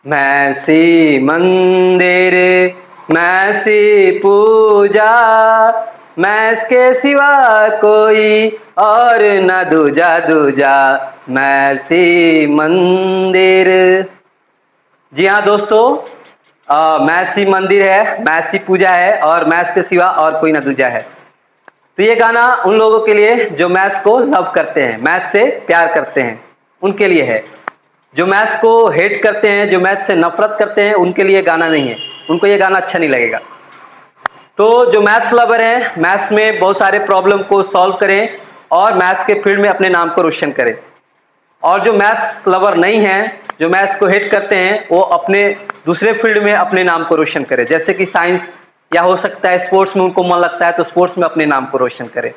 मैसी मंदिर, मैसी पूजा, मैस के सिवा कोई और न दूजा दूजा, मैसी मंदिर। जी हाँ दोस्तों, मैसी मंदिर है, मैसी पूजा है और मैस के सिवा और कोई न दूजा है। तो ये गाना उन लोगों के लिए जो मैथ्स को लव करते हैं, मैथ्स से प्यार करते हैं, उनके लिए है। जो मैथ्स को हेट करते हैं, जो मैथ्स से नफरत करते हैं, उनके लिए गाना नहीं है, उनको ये गाना अच्छा नहीं लगेगा। तो जो मैथ्स लवर हैं, मैथ्स में बहुत सारे प्रॉब्लम को सॉल्व करें और मैथ्स के फील्ड में अपने नाम को रोशन करें। और जो मैथ्स लवर नहीं है, जो मैथ्स को हेट करते हैं, वो अपने दूसरे फील्ड में अपने नाम को रोशन करें, जैसे कि साइंस या हो सकता है स्पोर्ट्स में उनको मन लगता है तो स्पोर्ट्स में अपने नाम को रोशन करें।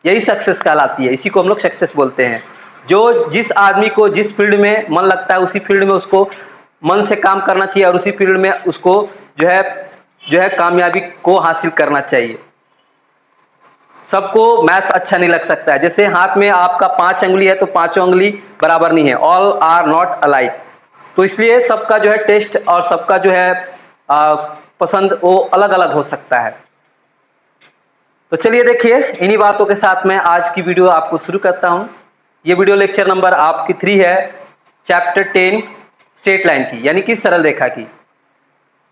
यही सक्सेस कहलाती है, इसी को हम लोग सक्सेस बोलते हैं। जो जिस आदमी को जिस फील्ड में मन लगता है उसी फील्ड में उसको मन से काम करना चाहिए और उसी फील्ड में उसको जो है कामयाबी को हासिल करना चाहिए। सबको मैथ्स अच्छा नहीं लग सकता है। जैसे हाथ में आपका 5 अंगुली है तो पांचों अंगुली बराबर नहीं है, ऑल आर नॉट अलाइक। तो इसलिए सबका जो है टेस्ट और सबका जो है पसंद वो अलग अलग हो सकता है। तो चलिए देखिए, इन्हीं बातों के साथ मैं आज की वीडियो आपको शुरू करता हूं। ये वीडियो लेक्चर नंबर आपकी 3 है, चैप्टर 10 स्ट्रेट लाइन की, यानी कि सरल रेखा की।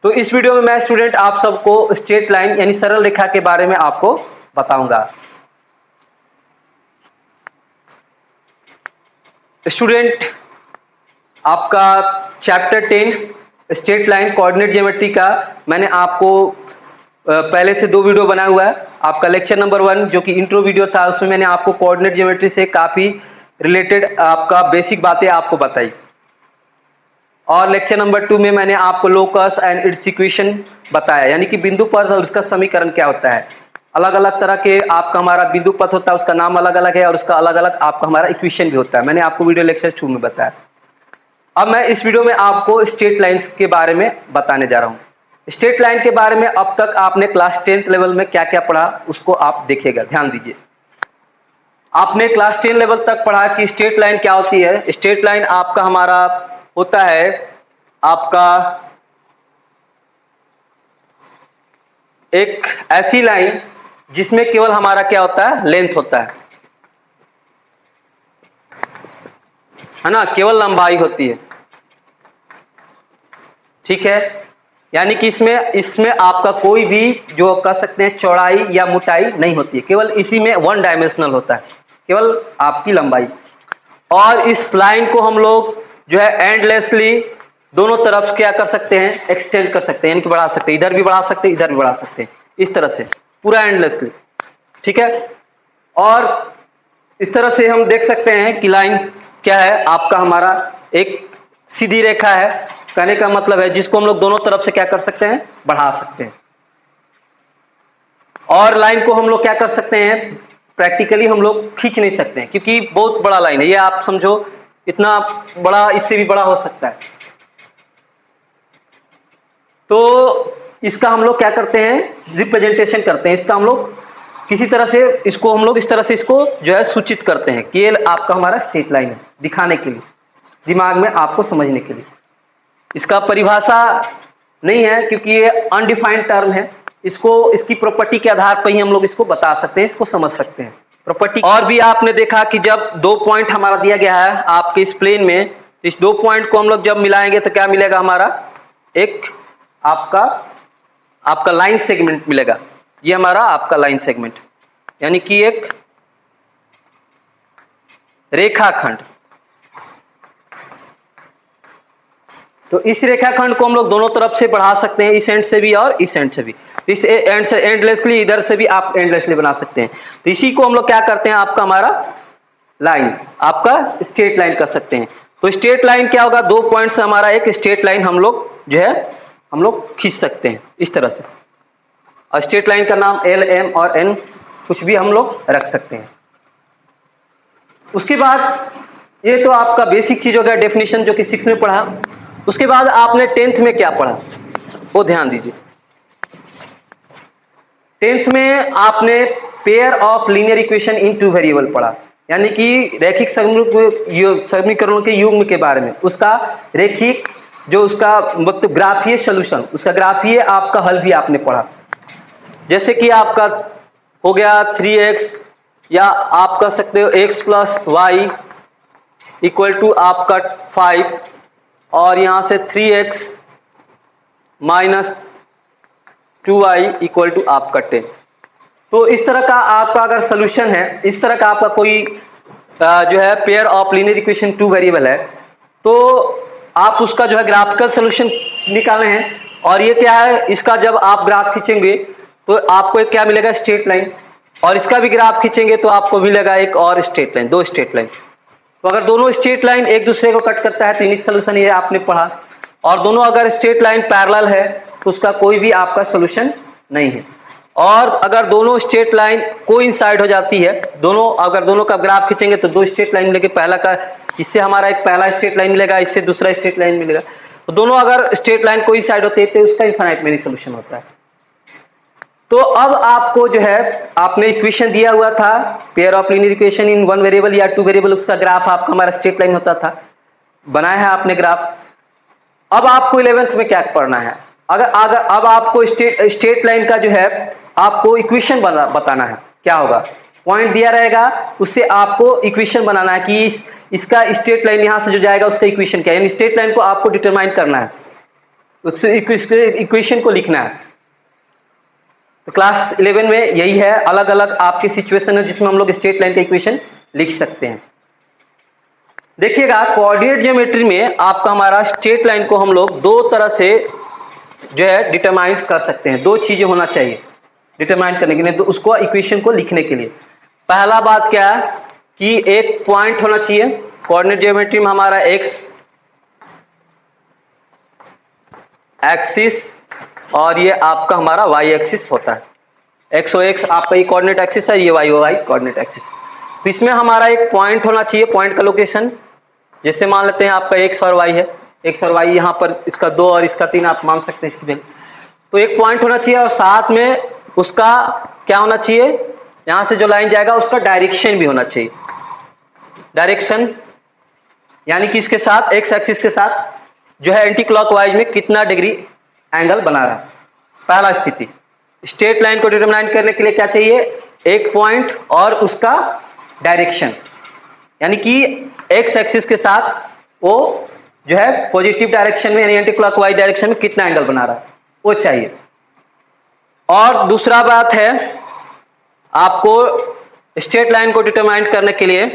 तो इस वीडियो में मैं स्टूडेंट आप सबको स्ट्रेट लाइन यानी सरल रेखा के बारे में आपको बताऊंगा। स्टूडेंट, आपका chapter 10 straight line coordinate geometry का मैंने आपको पहले से 2 वीडियो बनाया हुआ है। आपका लेक्चर नंबर 1 जो कि इंट्रो वीडियो था, उसमें मैंने आपको कोऑर्डिनेट ज्योमेट्री से काफी रिलेटेड आपका बेसिक बातें आपको बताई। और लेक्चर नंबर 2 में मैंने आपको लोकस एंड इट्स इक्वेशन बताया, यानी कि बिंदु पथ और उसका समीकरण क्या होता है। अलग अलग तरह के आपका हमारा बिंदु पथ होता है, उसका नाम अलग अलग है और उसका अलग अलग आपका हमारा इक्वेशन भी होता है। मैंने आपको वीडियो लेक्चर 2 में बताया। अब मैं इस वीडियो में आपको स्ट्रेट लाइंस के बारे में बताने जा रहा हूं। स्ट्रेट लाइन के बारे में अब तक आपने क्लास 10th लेवल में क्या क्या पढ़ा उसको आप देखिएगा, ध्यान दीजिए। आपने क्लास 10 लेवल तक पढ़ा कि स्ट्रेट लाइन क्या होती है। स्ट्रेट लाइन आपका हमारा होता है आपका एक ऐसी लाइन जिसमें केवल हमारा क्या होता है, लेंथ होता है ना, केवल लंबाई होती है। ठीक है, यानी कि इसमें आपका कोई भी जो कह सकते हैं चौड़ाई या मोटाई नहीं होती है, केवल इसी में 1 डायमेंशनल होता है, केवल आपकी लंबाई। और इस लाइन को हम लोग जो है एंडलेसली दोनों तरफ क्या कर सकते हैं, एक्सटेंड कर सकते हैं, यानी कि बढ़ा सकते हैं, इधर भी बढ़ा सकते हैं, इधर भी बढ़ा सकते हैं, इस तरह से पूरा एंडलेसली। ठीक है, और इस तरह से हम देख सकते हैं कि लाइन क्या है, आपका हमारा एक सीधी रेखा है। कहने का मतलब है जिसको हम लोग दोनों तरफ से क्या कर सकते हैं, बढ़ा सकते हैं। और लाइन को हम लोग क्या कर सकते हैं, प्रैक्टिकली हम लोग खींच नहीं सकते हैं क्योंकि बहुत बड़ा लाइन है ये, आप समझो इतना बड़ा, इससे भी बड़ा हो सकता है। तो इसका हम लोग क्या करते हैं, रिप्रेजेंटेशन करते हैं। इसका हम लोग किसी तरह से इसको हम लोग इस तरह से इसको जो है सूचित करते हैं कि ये आपका हमारा स्ट्रेट लाइन है, दिखाने के लिए, दिमाग में आपको समझने के लिए। इसका परिभाषा नहीं है क्योंकि ये अनडिफाइंड टर्म है। इसको इसकी प्रॉपर्टी के आधार पर ही हम लोग इसको बता सकते हैं, इसको समझ सकते हैं प्रॉपर्टी। और भी आपने देखा कि जब 2 पॉइंट हमारा दिया गया है आपके इस प्लेन में, इस 2 पॉइंट को हम लोग जब मिलाएंगे तो क्या मिलेगा, हमारा एक आपका लाइन सेगमेंट मिलेगा। ये हमारा आपका लाइन सेगमेंट यानी कि एक रेखाखंड। तो इस रेखाखंड को हम लोग दोनों तरफ से बढ़ा सकते हैं, इस एंड से भी और इस एंड से भी। इस एंड से एंडलेसली, इधर से भी आप एंडलेसली बना सकते हैं। तो इसी को हम लोग क्या करते हैं, आपका हमारा लाइन, आपका स्ट्रेट लाइन कर सकते हैं। तो स्ट्रेट लाइन क्या होगा, 2 पॉइंट से हमारा एक स्ट्रेट लाइन हम लोग जो है हम लोग खींच सकते हैं इस तरह से। और स्ट्रेट लाइन का नाम L, M और N कुछ भी हम लोग रख सकते हैं। उसके बाद ये तो आपका बेसिक चीज हो गया, डेफिनेशन जो कि 6 में पढ़ा। उसके बाद आपने 10th में क्या पढ़ा वो ध्यान दीजिए। 10th में आपने pair of linear equation in 2 variable पढ़ा, यानी कि रैखिक समीकरणों के युग्म के बारे में, उसका रैखिक जो उसका मतलब ग्राफीय सॉल्यूशन, उसका ग्राफीय आपका हल भी आपने पढ़ा। जैसे कि आपका हो गया 3x, या आप कह सकते हो x plus Y equal to आपका 5, और यहां से 3x minus 2y equal to आपका 10। तो इस तरह का आपका अगर सोल्यूशन है, इस तरह का आपका कोई जो है pair of linear equation 2 variable है, तो आप उसका जो है ग्राफिकल सोल्यूशन निकाले हैं। और ये क्या है, इसका जब आप ग्राफ खींचेंगे तो आपको एक क्या मिलेगा, स्ट्रेट लाइन, और इसका भी ग्राफ खींचेंगे तो आपको मिलेगा एक और स्ट्रेट लाइन, दो स्ट्रेट लाइन। तो अगर दोनों स्ट्रेट लाइन एक दूसरे को कट करता है तो यूनिक सोल्यूशन ये आपने पढ़ा, और दोनों अगर स्ट्रेट लाइन पैरेलल है तो उसका कोई भी आपका सोल्यूशन नहीं है। और अगर दोनों स्ट्रेट लाइन कोइंसाइड हो जाती है, दोनों अगर दोनों का ग्राफ खींचेंगे तो दो स्ट्रेट लाइन मिलेगी, पहला का इससे हमारा एक पहला स्ट्रेट लाइन मिलेगा, इससे दूसरा स्ट्रेट लाइन मिलेगा। तो दोनों अगर स्ट्रेट लाइन कोइंसाइड होते हैं तो उसका इनफाइनाइट मेनी सोल्यूशन होता है। तो अब आपको जो है आपने इक्वेशन दिया हुआ था pair of linear equation in 1 variable या 2 वेरिएबल, उसका ग्राफ आपका हमारा स्ट्रेट लाइन होता था, बनाया है आपने ग्राफ। अब आपको 11th में क्या पढ़ना है, अगर अब आपको स्ट्रेट लाइन का जो है आपको इक्वेशन बताना है। क्या होगा, पॉइंट दिया रहेगा, उससे आपको इक्वेशन बनाना है कि इसका स्ट्रेट लाइन यहां से जो जाएगा उसका इक्वेशन क्या है, यानी स्ट्रेट लाइन को आपको डिटरमाइन करना है, उस इक्वेशन को लिखना है। तो क्लास 11 में यही है, अलग अलग आपकी सिचुएशन है जिसमें हम लोग स्ट्रेट लाइन का इक्वेशन लिख सकते हैं। देखिएगा कोऑर्डिनेट ज्योमेट्री में आपका हमारा स्ट्रेट लाइन को हम लोग दो तरह से जो है डिटरमाइन कर सकते हैं। दो चीजें होना चाहिए डिटरमाइन करने के लिए, तो उसको इक्वेशन को लिखने के लिए। पहला बात क्या है कि एक पॉइंट होना चाहिए, कोऑर्डिनेट ज्योमेट्री में हमारा एक्स एक्सिस और ये आपका हमारा वाई एक्सिस होता है। एक्स ओ एक्स आपका ये कोऑर्डिनेट एक्सिस है, ये Y O Y coordinate axis. तो इसमें हमारा एक पॉइंट होना चाहिए, पॉइंट का लोकेशन, जैसे मान लेते हैं आपका एक्स और वाई है, एक्स और वाई यहाँ पर इसका 2 और इसका 3 आप मान सकते हैं स्टूडेंट। तो एक पॉइंट होना चाहिए और साथ में उसका क्या होना चाहिए, यहां से जो लाइन जाएगा उसका डायरेक्शन भी होना चाहिए। डायरेक्शन यानी कि इसके साथ एक्स एक्सिस के साथ जो है एंटी क्लॉकवाइज में कितना डिग्री एंगल बना रहा है। पहला स्थिति, स्ट्रेट लाइन को डिटरमाइन करने के लिए क्या चाहिए, एक पॉइंट और उसका डायरेक्शन, यानी कि एक्स एक्सिस के साथ वो जो है पॉजिटिव डायरेक्शन में यानी एंटी क्लॉकवाइज डायरेक्शन में कितना एंगल बना रहा है वो चाहिए। और दूसरा बात है आपको स्ट्रेट लाइन को डिटरमाइन करने के लिए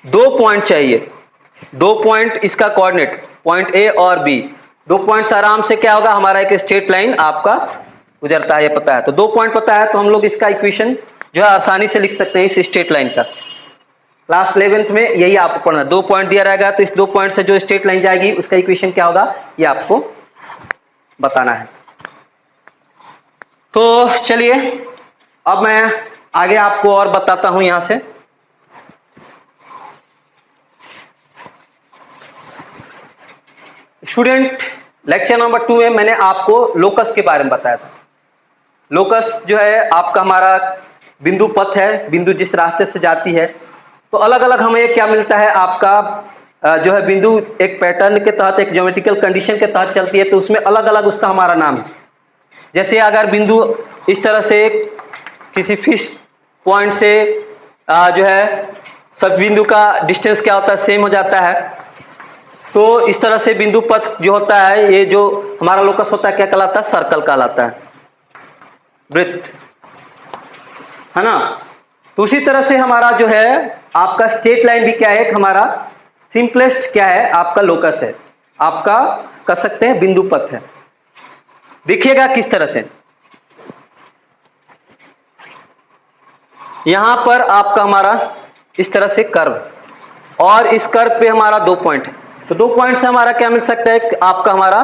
दो पॉइंट चाहिए, दो पॉइंट इसका कोऑर्डिनेट पॉइंट ए और बी, दो पॉइंट्स आराम से क्या होगा हमारा एक स्ट्रेट लाइन आपका गुजरता है, ये पता है। तो दो पॉइंट पता है तो हम लोग इसका इक्वेशन जो है आसानी से लिख सकते हैं इस स्ट्रेट लाइन का। क्लास 11th में यही आपको पढ़ना, दो पॉइंट दिया रहेगा तो इस दो पॉइंट से जो स्ट्रेट लाइन जाएगी उसका इक्वेशन क्या होगा ये आपको बताना है। तो चलिए अब मैं आगे आपको और बताता हूं यहां से। स्टूडेंट लेक्चर नंबर 2 में मैंने आपको लोकस के बारे में बताया था। लोकस जो है आपका हमारा बिंदु पथ है, बिंदु जिस रास्ते से जाती है। तो अलग अलग हमें क्या मिलता है, आपका जो है बिंदु एक पैटर्न के तहत एक ज्योमेट्रिकल कंडीशन के तहत चलती है तो उसमें अलग अलग उसका हमारा नाम है। जैसे अगर बिंदु इस तरह से किसी फिक्स पॉइंट से जो है सब बिंदु का डिस्टेंस क्या होता है सेम हो जाता है, तो इस तरह से बिंदु पथ जो होता है ये जो हमारा लोकस होता है क्या कहलाता है, सर्कल कहलाता है, वृत्त, है ना। तो उसी तरह से हमारा जो है आपका स्ट्रेट लाइन भी क्या है, हमारा सिंपलेस्ट क्या है आपका लोकस है, आपका कह सकते हैं बिंदु पथ है। देखिएगा किस तरह से, यहां पर आपका हमारा इस तरह से कर्व और इस कर्व पे हमारा दो पॉइंट है, तो दो पॉइंट से हमारा क्या मिल सकता है, आपका हमारा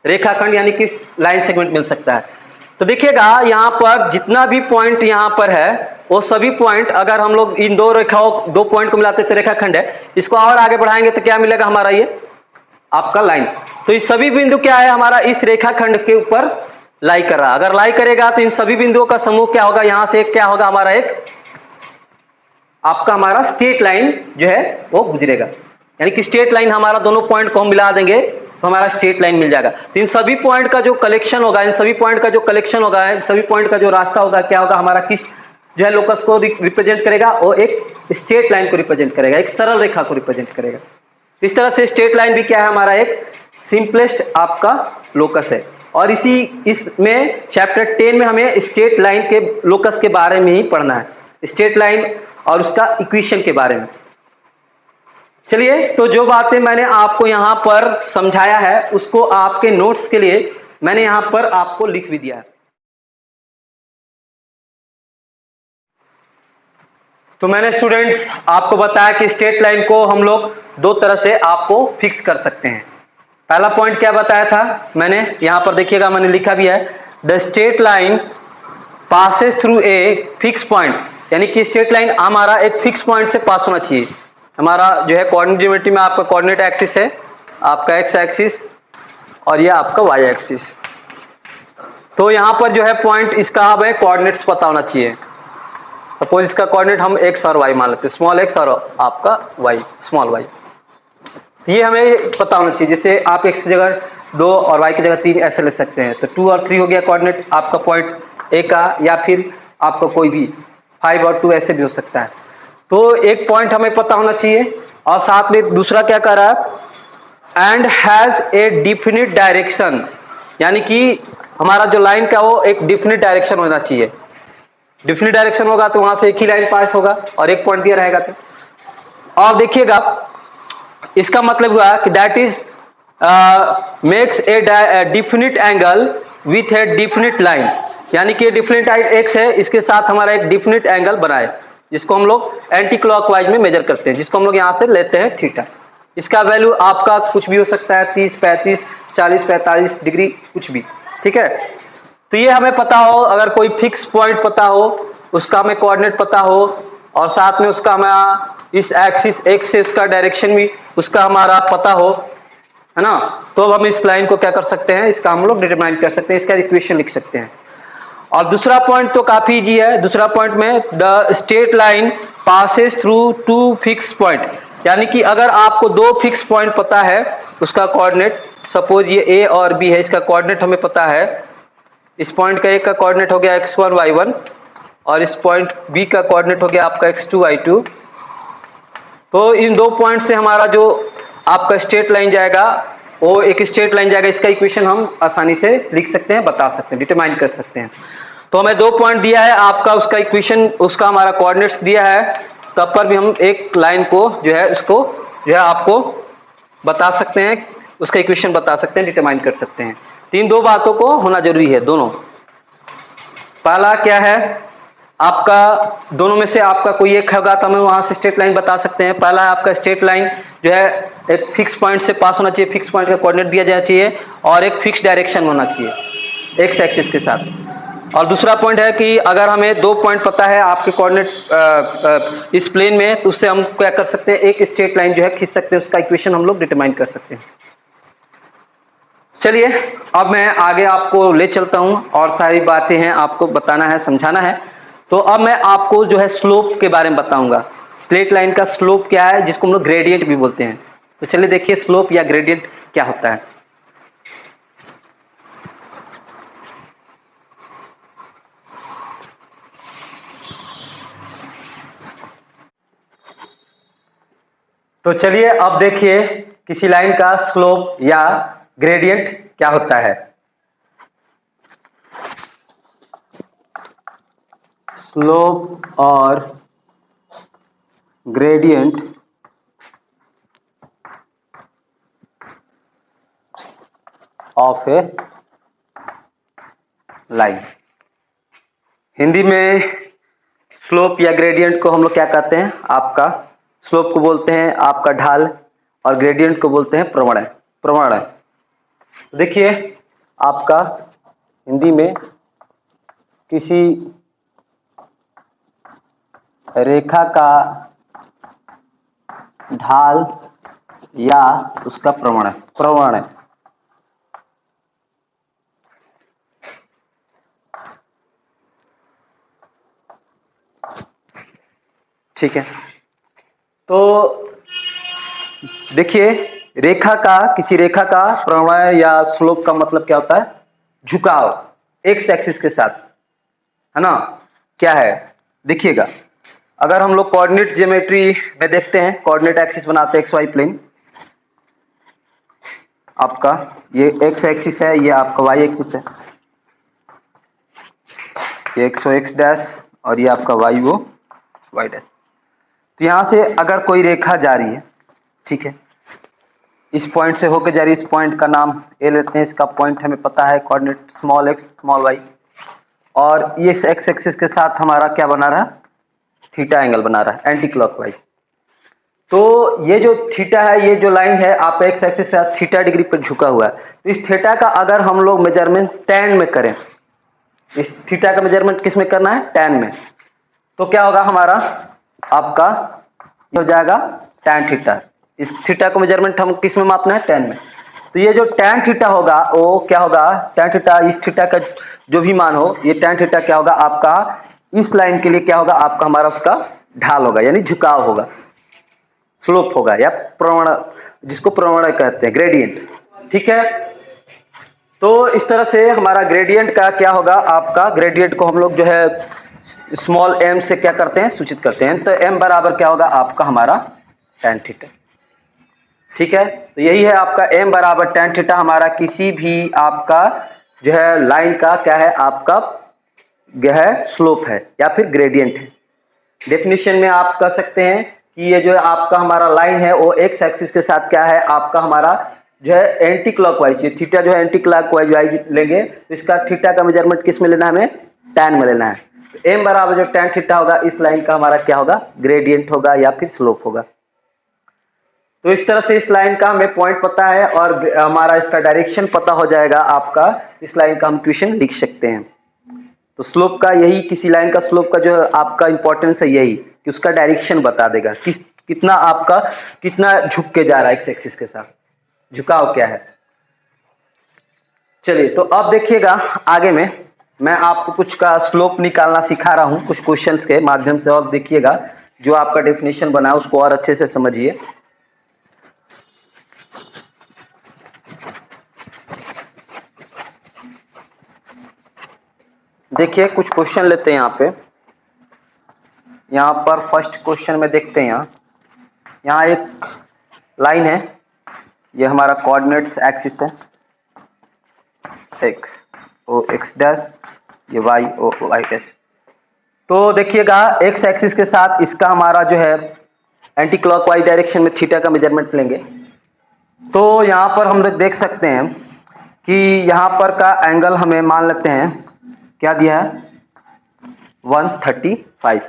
रेखाखंड यानी कि लाइन सेगमेंट मिल सकता है। तो देखिएगा यहां पर जितना भी पॉइंट यहां पर है वो सभी पॉइंट अगर हम लोग इन दो रेखाओं दो पॉइंट को मिलाते तो रेखाखंड है, इसको और आगे बढ़ाएंगे तो क्या मिलेगा हमारा ये आपका लाइन। तो ये सभी बिंदु क्या है हमारा इस रेखाखंड के ऊपर लाई कर रहा, अगर लाई करेगा तो इन सभी बिंदुओं का समूह क्या होगा, यहां से एक क्या होगा हमारा एक आपका हमारा स्ट्रेट लाइन जो है वो गुजरेगा। यानी कि स्ट्रेट लाइन हमारा दोनों पॉइंट को हम मिला देंगे तो हमारा स्ट्रेट लाइन मिल जाएगा। तो इन सभी पॉइंट का जो कलेक्शन होगा, इन सभी पॉइंट का जो कलेक्शन होगा, इन सभी पॉइंट का जो रास्ता होगा, क्या होगा, हमारा किस जो है लोकस को रिप्रेजेंट करेगा, और एक स्ट्रेट लाइन को रिप्रेजेंट करेगा, एक सरल रेखा को रिप्रेजेंट करेगा। इस तरह से स्ट्रेट लाइन भी क्या है, हमारा एक सिंपलेस्ट आपका लोकस है। और इसमें चैप्टर 10 में हमें स्ट्रेट लाइन के लोकस के बारे में ही पढ़ना है, स्ट्रेट लाइन और उसका इक्वेशन के बारे में। चलिए, तो जो बातें मैंने आपको यहां पर समझाया है उसको आपके नोट्स के लिए मैंने यहां पर आपको लिख भी दिया है। तो मैंने स्टूडेंट्स आपको बताया कि स्ट्रेट लाइन को हम लोग दो तरह से आपको फिक्स कर सकते हैं। पहला पॉइंट क्या बताया था मैंने, यहां पर देखिएगा मैंने लिखा भी है, the straight line passes through a fix point, यानी कि स्ट्रेट लाइन हमारा एक फिक्स पॉइंट से पास होना चाहिए। हमारा जो है कोऑर्डिनेट ज्योमेट्री में आपका कोऑर्डिनेट एक्सिस है, आपका एक्स एक्सिस, और ये आपका वाई एक्सिस। तो यहां पर जो है पॉइंट इसका हमें कोऑर्डिनेट्स पता होना चाहिए। सपोज इसका कोऑर्डिनेट हम एक्स और वाई मान लेते हैं, स्मॉल एक्स और आपका वाई स्मॉल वाई। ये हमें पता होना चाहिए। जैसे आप एक्स की जगह 2 और वाई की जगह 3 ऐसे ले सकते हैं, तो 2 और 3 हो गया कोऑर्डिनेट आपका पॉइंट ए का, या फिर आपका कोई भी 5 और 2 ऐसे भी हो सकता है। तो एक पॉइंट हमें पता होना चाहिए, और साथ में दूसरा क्या कर रहा है, and has a definite direction, यानी कि हमारा जो लाइन का वो एक डिफिनिट डायरेक्शन होना चाहिए। डिफिनिट डायरेक्शन होगा तो वहां से एक ही लाइन पास होगा और एक पॉइंट दिया रहेगा। तो और देखिएगा इसका मतलब हुआ कि that is makes a definite angle with A definite line, यानी कि डिफिनिट एक्स है, इसके साथ हमारा एक डिफिनिट एंगल बनाए, जिसको हम लोग एंटी क्लॉकवाइज में मेजर करते हैं, जिसको हम लोग यहां से लेते हैं थीटा। इसका वैल्यू आपका कुछ भी हो सकता है, 30, 35, 40, 45 डिग्री, कुछ भी, ठीक है। तो ये हमें पता हो, अगर कोई फिक्स पॉइंट पता हो, उसका हमें कोऑर्डिनेट पता हो, और साथ में उसका हमारा इस एक्सिस एक्स से इसका डायरेक्शन भी उसका हमारा पता हो, है ना, तो अब हम इस लाइन को क्या कर सकते हैं, इसका हम लोग डिटरमाइन कर सकते हैं, इसका इक्वेशन लिख सकते हैं। और दूसरा पॉइंट तो काफी इजी है। दूसरा पॉइंट में the straight line passes through 2 fix point, यानी कि अगर आपको 2 फिक्स पॉइंट पता है उसका कोऑर्डिनेट, सपोज ये ए और बी है, इसका कोऑर्डिनेट हमें पता है, इस पॉइंट का ए का कोऑर्डिनेट हो गया x1 y1, और इस पॉइंट बी का कोऑर्डिनेट हो गया आपका x2 y2। तो इन दो पॉइंट से हमारा जो आपका स्ट्रेट लाइन जाएगा वो एक स्ट्रेट लाइन जाएगा, इसका इक्वेशन हम आसानी से लिख सकते हैं, बता सकते हैं, डिटरमाइन कर सकते हैं। तो हमें 2 पॉइंट दिया है आपका, उसका इक्वेशन, उसका हमारा कोऑर्डिनेट्स दिया है, तब पर भी हम एक लाइन को जो है उसको जो है आपको बता सकते हैं, उसका इक्वेशन बता सकते हैं, डिटरमाइन कर सकते हैं। तीन दो बातों को होना जरूरी है दोनों। पहला क्या है आपका, दोनों में से आपका कोई एक होगा तो हमें वहां से स्ट्रेट लाइन बता सकते हैं। पहला आपका स्ट्रेट लाइन जो है एक फिक्स पॉइंट से पास होना चाहिए, फिक्स पॉइंट का कोऑर्डिनेट दिया जाना चाहिए, और एक फिक्स डायरेक्शन होना चाहिए एक्स एक्सिस के साथ। और दूसरा पॉइंट है कि अगर हमें 2 पॉइंट पता है आपके कोऑर्डिनेट इस प्लेन में, तो उससे हम क्या कर सकते हैं, एक स्ट्रेट लाइन जो है खींच सकते हैं, उसका इक्वेशन हम लोग डिटरमाइन कर सकते हैं। चलिए, अब मैं आगे आपको ले चलता हूं, और सारी बातें हैं आपको बताना है, समझाना है। तो अब मैं आपको जो है स्लोप के बारे में बताऊंगा। स्ट्रेट लाइन का स्लोप क्या है, जिसको हम लोग ग्रेडियंट भी बोलते हैं। तो चलिए देखिए स्लोप या ग्रेडियंट क्या होता है। तो चलिए अब देखिए किसी लाइन का स्लोप या ग्रेडियंट क्या होता है। स्लोप और gradient of a line. Hindi में स्लोप या ग्रेडियंट को हम लोग क्या कहते हैं, आपका स्लोप को बोलते हैं आपका ढाल, और ग्रेडियंट को बोलते हैं प्रवणय। प्रवणय देखिए आपका हिंदी में किसी रेखा का ढाल या उसका प्रवणय, प्रवणय। ठीक है, तो देखिए रेखा का, किसी रेखा का प्रवणय या स्लोप का मतलब क्या होता है? झुकाव एक्स एक्सिस के साथ, है ना। क्या है देखिएगा, अगर हम लोग कोऑर्डिनेट ज्योमेट्री में देखते हैं, कोऑर्डिनेट एक्सिस बनाते हैं एक्स वाई प्लेन, आपका ये एक्स एक्सिस है, ये आपका वाई एक्सिस है, ये एक्स ओ एक्स डैश और ये आपका वाई ओ वाई डैश। तो यहां से अगर कोई रेखा जा रही है, ठीक है, इस पॉइंट से होकर जा रही है, इस पॉइंट का नाम ए लेते हैं, इसका पॉइंट हमें पता है coordinate small X small Y, और ये इस एक्स एक्सिस के साथ हमारा क्या बना रहा है? थीटा एंगल बना रहा है एंटी क्लॉकवाइज। तो ये जो थीटा है, ये जो लाइन है आप एक्स एक्सिस से थीटा डिग्री पर झुका हुआ है, तो इस थीटा का अगर हम लोग मेजरमेंट टैन में करें, इस थीटा का मेजरमेंट किस में करना है? टैन में। तो क्या होगा हमारा, आपका ये हो जाएगा टैन थीटा। इस थीटा को मेजरमेंट हम किस में मापना है? टैन में। तो ये जो टैन थीटा होगा वो क्या होगा? टैन थीटा, इस थीटा का जो भी मान हो, ये टैन थीटा क्या होगा आपका? इस लाइन के लिए क्या होगा आपका? हमारा उसका ढाल होगा, यानी झुकाव होगा, स्लोप होगा, या प्रवण, जिसको प्रवणय कहते हैं, ग्रेडियंट। ठीक है, तो इस तरह से हमारा ग्रेडियंट का क्या होगा आपका? ग्रेडियंट को हम लोग जो है स्मॉल एम से क्या करते हैं? सूचित करते हैं। तो एम बराबर क्या होगा आपका? हमारा टैन थीटा। ठीक है, तो यही है आपका एम बराबर टैन थीटा, हमारा किसी भी आपका जो है लाइन का क्या है आपका? जो है स्लोप है या फिर ग्रेडियंट है। डेफिनेशन में आप कह सकते हैं कि ये जो आपका हमारा लाइन है वो एक्स एक्सिस के साथ क्या है आपका? हमारा जो है एंटी क्लॉकवाइज, ये थीटा जो है एंटी क्लॉकवाइज लेंगे, तो इसका थीटा का मेजरमेंट किस में लेना है? हमें टैन में लेना है। तो एम बराबर जो टैन थीटा होगा, इस लाइन का हमारा क्या होगा? ग्रेडियंट होगा या फिर स्लोप होगा। तो इस तरह से इस लाइन का हमें पॉइंट पता है और हमारा इसका डायरेक्शन पता हो जाएगा आपका, इस लाइन का हम इक्वेशन लिख सकते हैं। तो स्लोप का यही, किसी लाइन का स्लोप का जो आपका इंपॉर्टेंस है यही कि उसका डायरेक्शन बता देगा, कितना आपका कितना झुक के जा रहा है एक्स एक्सिस के साथ, झुकाव क्या है। चलिए, तो अब देखिएगा आगे में मैं आपको कुछ का स्लोप निकालना सिखा रहा हूं कुछ क्वेश्चंस के माध्यम से, और देखिएगा जो आपका डेफिनेशन बना है उसको और अच्छे से समझिए। देखिए कुछ क्वेश्चन लेते हैं यहाँ पर फर्स्ट क्वेश्चन में देखते हैं। यहाँ एक लाइन है, ये हमारा कोऑर्डिनेट्स एक्सिस है, एक्स ओ एक्स डैश, ये वाई ओ वाई डैश। तो देखिएगा एक्स एक्सिस के साथ इसका हमारा जो है एंटी क्लॉकवाइज डायरेक्शन में थीटा का मेजरमेंट लेंगे। तो यहाँ पर हम लोग देख सकते हैं कि यहाँ पर का एंगल हमें मान लेते हैं क्या दिया है? 135।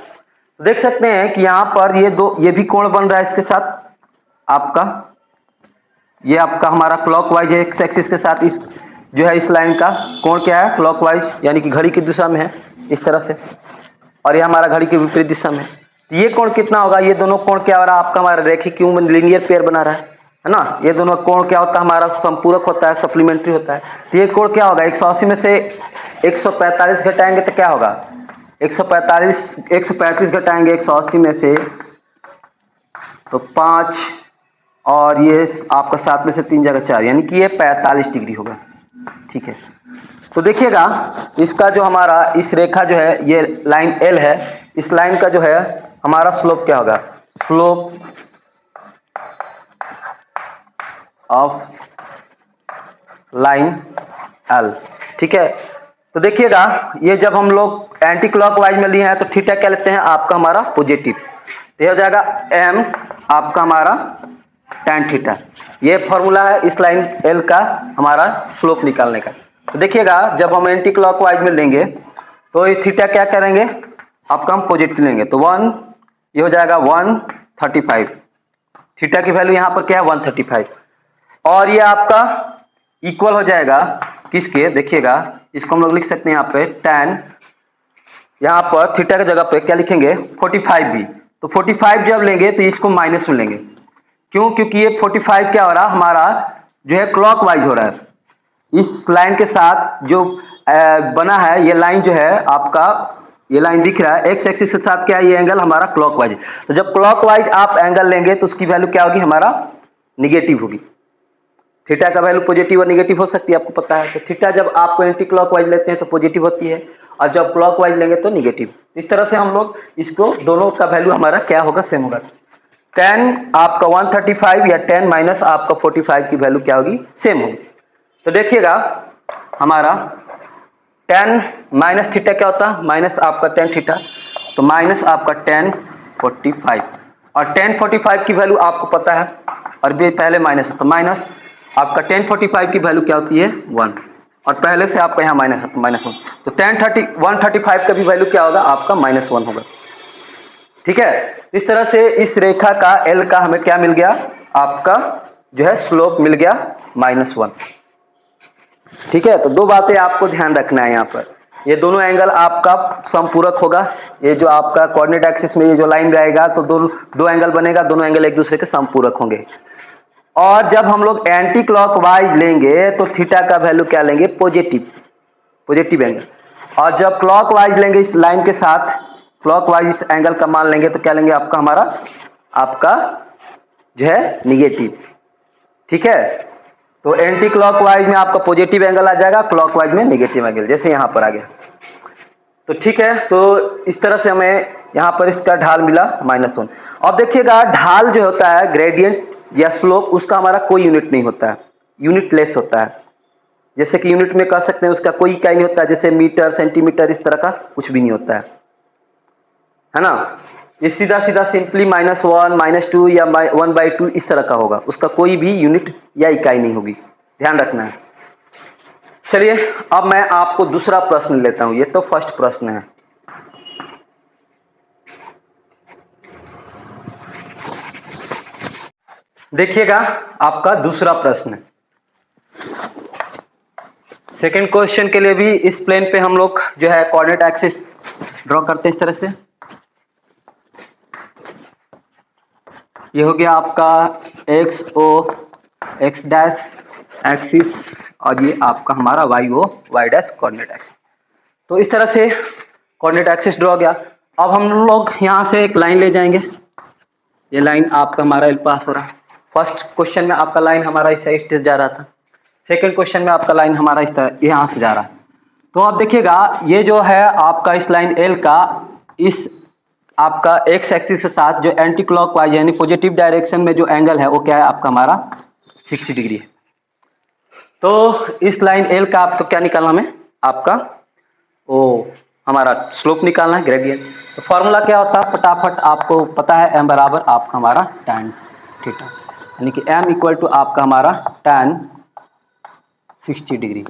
तो देख सकते हैं कि यहाँ पर ये भी कोण बन रहा है इसके साथ आपका, ये आपका हमारा क्लॉकवाइज है एक्स एक्सिस के साथ, इस जो है इस लाइन का कोण क्या है? क्लॉकवाइज, यानी कि घड़ी की दिशा में है इस तरह से, और ये हमारा घड़ी की विपरीत दिशा में। ये कोण कितना होगा? ये दोनों कोण क्या हो रहा है आपका? हमारा रेखिक लीनियर पेयर बना रहा है ना। ये दोनों कोण क्या होता है? हमारा संपूरक होता है, सप्लीमेंट्री होता है। तो ये कोण क्या होगा? 180 में से 145 घटाएंगे तो क्या होगा? 135 घटाएंगे 180 में से तो 5, और ये आपका 7 में से 3 जगह 4, यानी कि ये 45 डिग्री होगा। ठीक है, तो देखिएगा इसका जो हमारा इस रेखा जो है ये लाइन एल है, इस लाइन का जो है हमारा स्लोप क्या होगा? Slope of line L. ठीक है, तो देखिएगा ये जब हम लोग एंटी क्लॉकवाइज में लिए हैं तो थीटा क्या लेते हैं आपका? हमारा पॉजिटिव, ये हो जाएगा एम आपका हमारा टैन थीटा। ये फॉर्मूला है इस लाइन एल का हमारा स्लोप निकालने का। तो देखिएगा जब हम एंटी क्लॉकवाइज में लेंगे तो ये थीटा क्या करेंगे आपका? हम पॉजिटिव लेंगे, तो 1 ये हो जाएगा 135। थीटा की वैल्यू यहाँ पर क्या है? 135, और ये आपका इक्वल हो जाएगा किसके? देखिएगा इसको हम लोग लिख सकते हैं यहाँ पे टैन, यहाँ पर थीटा की जगह पे क्या लिखेंगे? 45 भी। तो 45 जब लेंगे तो इसको माइनस में लेंगे, क्यों? क्योंकि ये 45 क्या हो रहा हमारा जो है क्लॉकवाइज हो रहा है, इस लाइन के साथ जो बना है ये लाइन जो है आपका, ये लाइन दिख रहा है एक्स एक्सिस के साथ क्या है? ये एंगल हमारा क्लॉकवाइज। तो जब क्लॉकवाइज आप एंगल लेंगे तो उसकी वैल्यू क्या होगी? हमारा निगेटिव होगी। थीटा का वैल्यू पॉजिटिव और निगेटिव हो सकती है, आपको पता है। तो थीटा जब आपको एंटी क्लॉकवाइज लेते हैं तो पॉजिटिव होती है, और जब क्लॉकवाइज लेंगे तो निगेटिव। इस तरह से हम लोग इसको दोनों का वैल्यू हमारा क्या होगा, सेम होगा। tan आपका 135 या tan माइनस आपका 45 की वैल्यू क्या होगी, सेम होगी। तो देखिएगा हमारा tan माइनस थीटा क्या होता है, माइनस आपका tan थीटा, तो माइनस आपका tan 45, और tan 45 की वैल्यू आपको पता है, और भी पहले माइनस, तो माइनस आपका tan 45 की वैल्यू क्या होती है, 1, और पहले से आपका यहाँ माइनस है, माइनस 1, तो tan 135 का भी वैल्यू क्या होगा, आपका -1 होगा। ठीक है, इस तरह से इस रेखा का L का हमें क्या मिल गया, आपका जो है स्लोप मिल गया -1। ठीक है, तो दो बातें आपको ध्यान रखना है यहाँ पर। ये दोनों एंगल आपका समपूरक होगा। ये जो आपका कोऑर्डिनेट एक्सिस में ये जो लाइन रहेगा, तो दो एंगल बनेगा, दोनों एंगल एक दूसरे के समपूरक होंगे। और जब हम लोग एंटी क्लॉकवाइज लेंगे तो थीटा का वैल्यू क्या लेंगे, पॉजिटिव एंगल, और जब क्लॉकवाइज लेंगे इस लाइन के साथ, क्लॉकवाइज इस एंगल का मान लेंगे तो क्या लेंगे, आपका हमारा आपका जो है निगेटिव। ठीक है, तो एंटी क्लॉकवाइज में आपका पॉजिटिव एंगल आ जाएगा, क्लॉकवाइज में नेगेटिव एंगल, जैसे यहां पर आ गया। तो ठीक है, तो इस तरह से हमें यहां पर इसका ढाल मिला -1। अब देखिएगा ढाल जो होता है, ग्रेडियंट या स्लोप, उसका हमारा कोई यूनिट नहीं होता है, यूनिट लेस होता है। जैसे कि यूनिट में कह सकते हैं उसका कोई इकाई नहीं होता है, जैसे मीटर, सेंटीमीटर, इस तरह का कुछ भी नहीं होता है ना। ये सीधा सीधा सिंपली -1, -2 या 1/2 इस तरह का होगा, उसका कोई भी यूनिट या इकाई नहीं होगी, ध्यान रखना है। चलिए अब मैं आपको दूसरा प्रश्न लेता हूं, ये तो फर्स्ट प्रश्न है। देखिएगा आपका दूसरा प्रश्न, सेकंड क्वेश्चन के लिए भी इस प्लेन पे हम लोग जो है कोऑर्डिनेट एक्सिस ड्रॉ करते हैं इस तरह से। ये हो गया आपका x डैश एक्सिस, और ये आपका हमारा y डैश कोऑर्डिनेट एक्सिस। तो इस तरह से कोऑर्डिनेट एक्सिस ड्रॉ हो गया। अब हम लोग यहाँ से एक लाइन ले जाएंगे, ये लाइन आपका हमारा एल पास हो रहा है। फर्स्ट क्वेश्चन में आपका लाइन हमारा इस साइड से जा रहा था, सेकंड क्वेश्चन में आपका लाइन हमारा इस तरह यहाँ से जा रहा है। तो अब देखिएगा ये जो है आपका इस लाइन एल का इस आपका एक्स एक्सिस के साथ जो एंटी क्लॉकवाइज यानी पॉजिटिव डायरेक्शन में जो एंगल है वो क्या है, आपका हमारा 60 डिग्री है। तो इस लाइन एल का आपको क्या निकालना, हमें आपका वो हमारा स्लोप निकालना है, ग्रेडियंट। तो फॉर्मूला क्या होता है, फटाफट आपको पता है, m बराबर आपका हमारा tan थीटा, यानी कि m इक्वल टू आपका हमारा tan 60 डिग्री।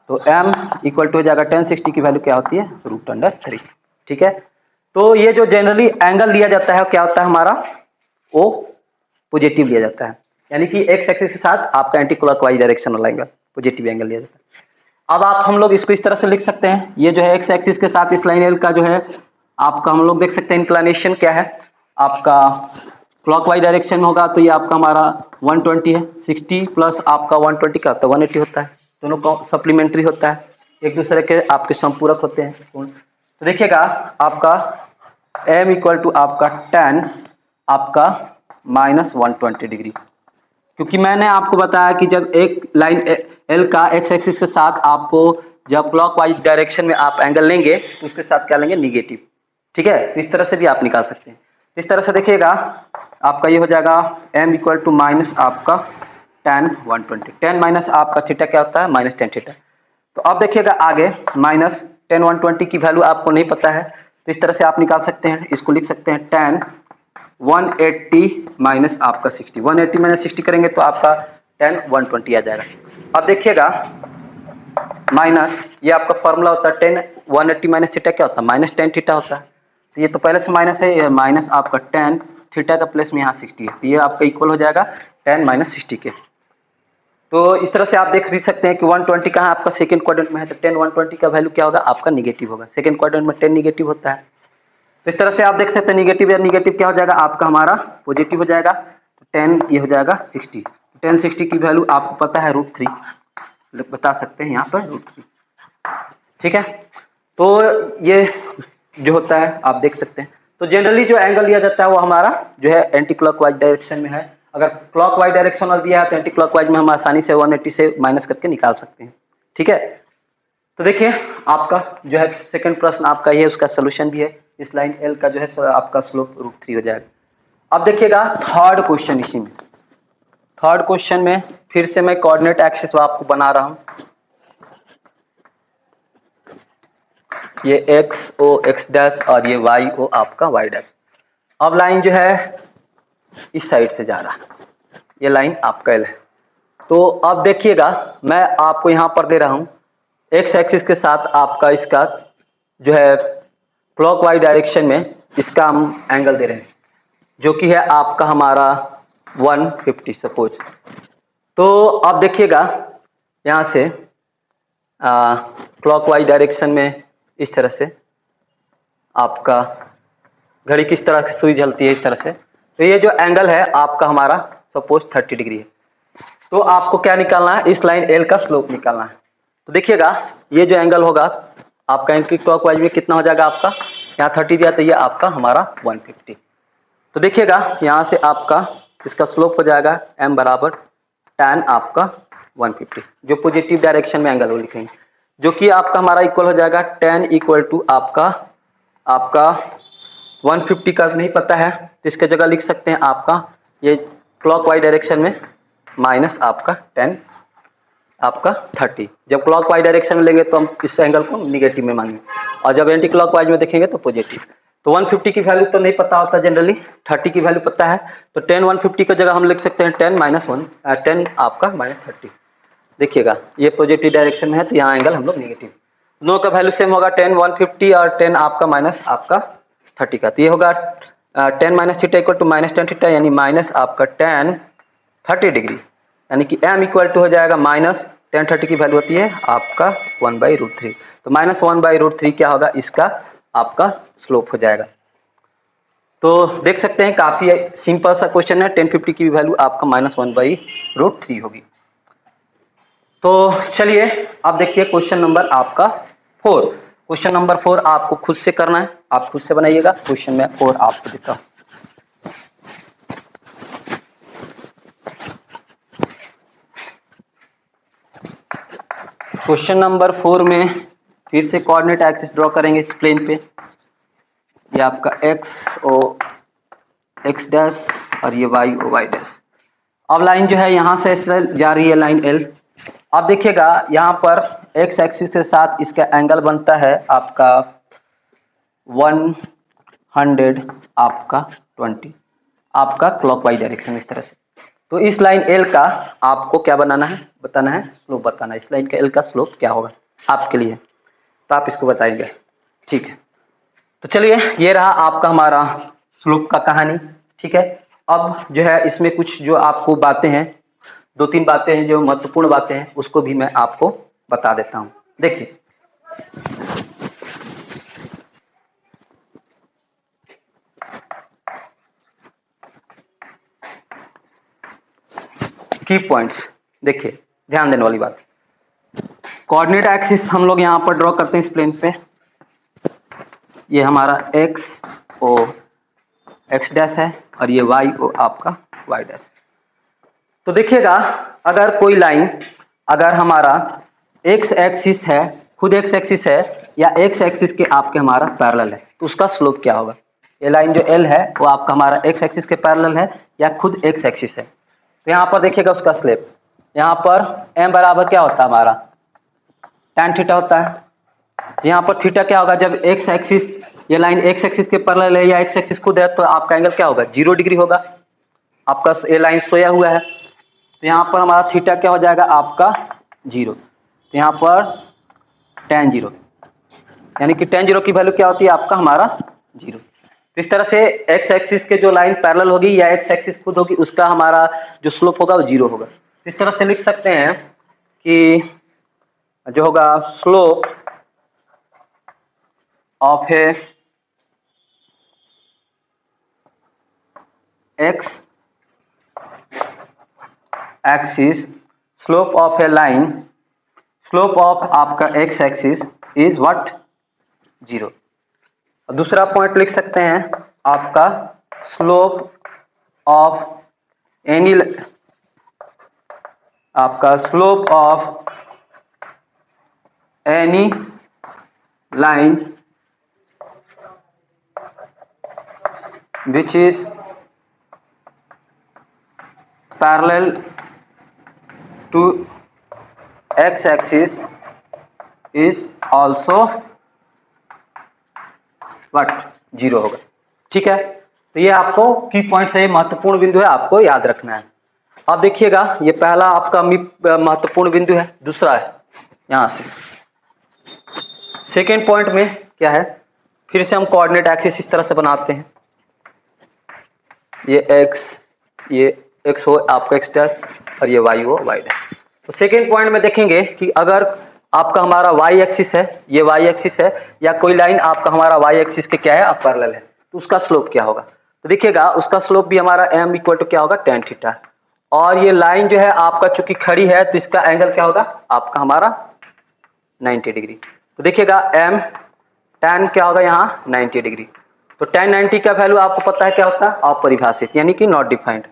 तो m इक्वल टू हो जाएगा tan 60 की वैल्यू क्या होती है, √3। ठीक है, तो ये जो जनरली एंगल लिया जाता है क्या होता है हमारा, वो पॉजिटिव लिया जाता है, यानी कि एक्स एक्सिस के साथ आपका एंटी क्लॉकवाइज डायरेक्शन वाला एंगल पॉजिटिव एंगल लिया जाता है। अब आप हम लोग इसको इस तरह से लिख सकते हैं, ये जो है एक्स एक्सिस के साथ इस लाइन एल का जो है आपका हम लोग देख सकते हैं इंक्लिनेशन क्या है, आपका क्लॉकवाइज डायरेक्शन होगा, तो ये आपका हमारा 120 है, 60 प्लस आपका 120 का तो 180 होता है, दोनों सप्लीमेंट्री होता है, एक दूसरे के आपके संपूरक होते हैं। तो देखिएगा आपका m इक्वल टू आपका tan आपका -120 डिग्री, क्योंकि मैंने आपको बताया कि जब एक लाइन एल का एक्स एक्सिस के साथ आपको जब क्लॉकवाइज डायरेक्शन में आप एंगल लेंगे तो उसके साथ क्या लेंगे, निगेटिव। ठीक है, तो इस तरह से भी आप निकाल सकते हैं। इस तरह से देखिएगा आपका ये हो जाएगा m इक्वल टू माइनस आपका tan 120, tan माइनस आपका थीटा क्या होता है, -tan थीटा। तो अब देखिएगा आगे -tan 120 की वैल्यू आपको नहीं पता है, तो इस तरह से आप निकाल सकते हैं, इसको लिख सकते हैं tan 180 माइनस आपका 60, 180 माइनस 60 करेंगे तो आपका tan 120 आ जाएगा। अब देखिएगा माइनस ये आपका फॉर्मूला होता है tan 180 माइनस थीटा क्या होता है, -tan थीटा होता है। तो ये तो पहले से माइनस है, ये माइनस आपका tan थीटा का प्लस में यहाँ 60 है, तो ये आपका इक्वल हो जाएगा tan -60 के। तो इस तरह से आप देख भी सकते हैं कि 120 कहाँ आपका सेकंड क्वाड्रेंट में है, तो tan 120 का वैल्यू क्या होगा, आपका निगेटिव होगा। सेकंड क्वाड्रेंट में tan निगेटिव होता है, तो इस तरह से आप देख सकते हैं निगेटिव या निगेटिव क्या हो जाएगा, आपका हमारा पॉजिटिव हो जाएगा। तो tan ये हो जाएगा 60, tan 60 की वैल्यू आपको पता है √3, बता सकते हैं यहाँ पर √3। ठीक है, तो ये जो होता है आप देख सकते हैं। तो जनरली जो एंगल लिया जाता है वो हमारा जो है एंटी क्लॉकवाइज डायरेक्शन में है, अगर क्लॉकवाइज डायरेक्शनल दिया है तो एंटी क्लॉकवाइज में हम आसानी से 180 से माइनस करके निकाल सकते हैं। ठीक है, तो देखिए आपका जो है सेकंड प्रश्न आपका ये उसका सोल्यूशन भी है। इस लाइन एल का जो है आपका स्लोप √3 हो जाएगा। अब देखिएगा थर्ड क्वेश्चन, इसी में थर्ड क्वेश्चन में फिर से मैं कोऑर्डिनेट एक्सिस आपको बना रहा हूं। ये एक्स ओ एक्स डैश और ये वाई ओ आपका वाई डैश। अब लाइन जो है इस साइड से जा रहा है, ये लाइन आपका एल है। तो अब देखिएगा मैं आपको यहां पर दे रहा हूं एक्स एक्सिस के साथ आपका इसका जो है क्लॉकवाइज डायरेक्शन में इसका हम एंगल दे रहे हैं, जो कि है आपका हमारा 150 सपोज। तो अब देखिएगा यहाँ से क्लॉकवाइज डायरेक्शन में इस तरह से आपका घड़ी किस तरह से सुई जलती है, इस तरह से। तो ये जो एंगल है आपका हमारा सपोज 30 डिग्री है। तो आपको क्या निकालना है, इस लाइन एल का स्लोप निकालना है। तो देखिएगा ये जो एंगल होगा आपका एंटी क्लॉकवाइज में कितना हो जाएगा आपका, यहाँ 30 दिया तो ये आपका हमारा 150। तो देखिएगा यहाँ से आपका इसका स्लोप हो जाएगा m बराबर tan आपका 150, जो पॉजिटिव डायरेक्शन में एंगल वो लिखेंगे, जो कि आपका हमारा इक्वल हो जाएगा tan इक्वल टू आपका 150 का नहीं पता है तो इसके जगह लिख सकते हैं आपका ये क्लॉकवाइज डायरेक्शन में माइनस आपका tan आपका 30। जब क्लॉकवाइज डायरेक्शन में लेंगे तो हम इस एंगल को निगेटिव में मानेंगे, और जब एंटी क्लॉकवाइज में देखेंगे तो पॉजिटिव। तो 150 की वैल्यू तो नहीं पता होता जनरली, 30 की वैल्यू पता है। तो tan 150 की जगह हम लिख सकते हैं tan -1 आपका -30। देखिएगा ये पॉजिटिव डायरेक्शन में है तो यहाँ एंगल हम लोग निगेटिव, दोनों का वैल्यू सेम होगा tan 150 और tan आपका माइनस आपका 30 का। तो ये होगा tan - theta equal to -tan theta, यानी माइनस आपका tan 30 डिग्री, यानी कि m इक्वल टू हो जाएगा माइनस tan 30 की वैल्यू होती है आपका 1/√3। तो -1/√3 क्या होगा, इसका आपका स्लोप हो जाएगा। तो देख सकते हैं काफी सिंपल सा क्वेश्चन है। tan 50 की वैल्यू आपका -1/√3 होगी। तो चलिए अब देखिए क्वेश्चन नंबर आपका 4। क्वेश्चन नंबर 4 आपको खुद से करना है, आप खुद से बनाइएगा। क्वेश्चन में 4 आपको देता हूं। क्वेश्चन नंबर 4 में फिर से कोऑर्डिनेट एक्सिस ड्रॉ करेंगे इस प्लेन पे। ये आपका एक्स ओ एक्स डैश और ये वाई ओ वाई डैश। अब लाइन जो है यहाँ से जा रही है लाइन एल। अब देखिएगा यहाँ पर एक्स एक्सिस के साथ इसका एंगल बनता है आपका 100 आपका 20 आपका क्लॉकवाइज डायरेक्शन इस तरह से। तो इस लाइन एल का आपको क्या बनाना है, बताना है स्लोप बताना है। इस लाइन का एल का स्लोप क्या होगा आपके लिए, तो आप इसको बताएंगे। ठीक है, तो चलिए ये रहा आपका हमारा स्लोप का कहानी। ठीक है, अब जो है इसमें कुछ जो आपको बातें हैं, 2-3 बातें हैं जो महत्वपूर्ण बातें हैं, उसको भी मैं आपको बता देता हूं। देखिए की पॉइंट्स, देखिए ध्यान देने वाली बात, कोऑर्डिनेट एक्सिस हम लोग यहाँ पर ड्रॉ करते हैं इस प्लेन पे। ये हमारा एक्स ओ एक्स डैश है और ये वाई ओ आपका वाई डैश। तो देखिएगा अगर कोई लाइन अगर हमारा एक्स एक्सिस है, खुद एक्स एक्सिस है, या एक्स एक्सिस के आपके हमारा पैरेलल है, तो उसका स्लोप क्या होगा। ये लाइन जो एल है वो आपका हमारा एक्स एक्सिस के पैरेलल है या खुद एक्स एक्सिस है। तो यहाँ पर देखिएगा उसका स्लोप, यहाँ पर m बराबर क्या होता है हमारा tan थीटा होता है। यहाँ पर थीटा क्या होगा, जब एक्स एक्सिस ये लाइन एक्स एक्सिस के पैरेलल है या एक्स एक्सिस खुद है तो आपका एंगल क्या होगा 0 डिग्री होगा। आपका ये लाइन सोया हुआ है तो यहाँ पर हमारा थीटा क्या हो जाएगा आपका 0। तो यहाँ पर tan 0, यानी कि tan 0 की वैल्यू क्या होती है आपका हमारा 0। इस तरह से एक्स एक्सिस के जो लाइन पैरेलल होगी या एक्स एक्सिस खुद होगी उसका हमारा जो स्लोप होगा वो 0 होगा। इस तरह से लिख सकते हैं कि जो होगा slope of a X axis, slope of a line, slope of आपका एक्स एक्सिस इज व्हाट 0। दूसरा पॉइंट लिख सकते हैं आपका स्लोप ऑफ एनी आपका slope of any line which is parallel to X axis is also what, zero होगा। ठीक है, तो ये आपको की पॉइंट है, महत्वपूर्ण बिंदु है, आपको याद रखना है। अब देखिएगा, ये पहला आपका महत्वपूर्ण बिंदु है। दूसरा है यहां से सेकेंड पॉइंट में क्या है, फिर से हम कोऑर्डिनेट एक्सिस इस तरह से बनाते हैं, ये एक्स हो आपका एक्स डैश और ये वाई हो वाई डैश। तो सेकेंड पॉइंट में देखेंगे कि अगर आपका हमारा वाई एक्सिस है, ये वाई एक्सिस है, या कोई लाइन आपका हमारा वाई एक्सिस के क्या है, आप पैरेलल है, तो उसका स्लोप क्या होगा। तो देखिएगा, उसका स्लोप भी हमारा एम इक्वल टू क्या होगा, टेन थीटा। और ये लाइन जो है आपका चूंकि खड़ी है, तो इसका एंगल क्या होगा आपका हमारा 90 डिग्री। तो देखिएगा एम tan क्या होगा यहाँ 90 डिग्री। तो tan 90 का वैल्यू आपको पता है क्या होता है, अपरिभाषित, यानी कि नॉट डिफाइंड।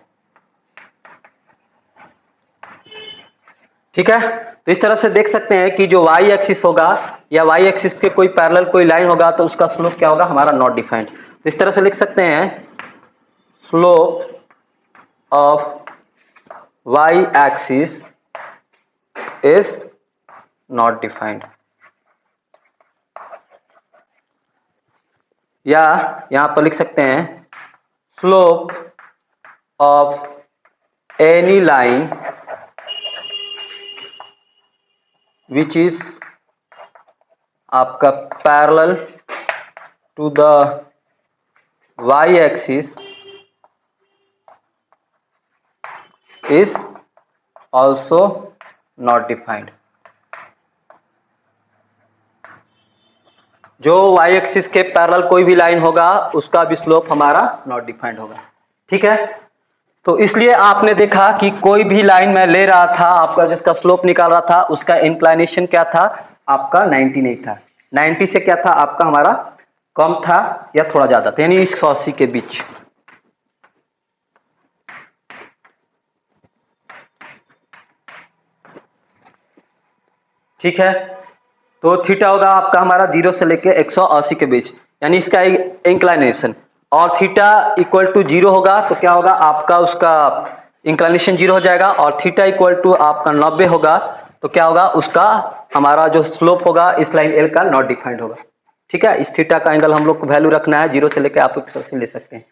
ठीक है, तो इस तरह से देख सकते हैं कि जो y एक्सिस होगा या y एक्सिस के कोई पैरेलल कोई लाइन होगा तो उसका स्लोप क्या होगा हमारा नॉट डिफाइंड। तो इस तरह से लिख सकते हैं slope of y axis is not defined, या यहां पर लिख सकते हैं slope of any line which is आपका parallel to the y axis is also not defined. जो y एक्सिस के पैरेलल कोई भी लाइन होगा उसका भी स्लोप हमारा नॉट डिफाइंड होगा। ठीक है, तो इसलिए आपने देखा कि कोई भी लाइन मैं ले रहा था आपका, जिसका स्लोप निकाल रहा था, उसका इंक्लाइनेशन क्या था आपका 90 नहीं था, 90 से क्या था आपका हमारा कम था या थोड़ा ज्यादा था, यानी 180 के बीच। ठीक है, तो थीटा होगा आपका हमारा 0 से लेके 180 के बीच, यानी इसका इंक्लाइनेशन। और थीटा इक्वल टू 0 होगा तो क्या होगा आपका, उसका इंक्लाइनेशन 0 हो जाएगा। और थीटा इक्वल टू आपका 90 होगा तो क्या होगा, उसका हमारा जो स्लोप होगा इस लाइन एल का नॉट डिफाइंड होगा। ठीक है, इस थीटा का एंगल हम लोग को वैल्यू रखना है, 0 से लेकर आप 180 ले सकते हैं।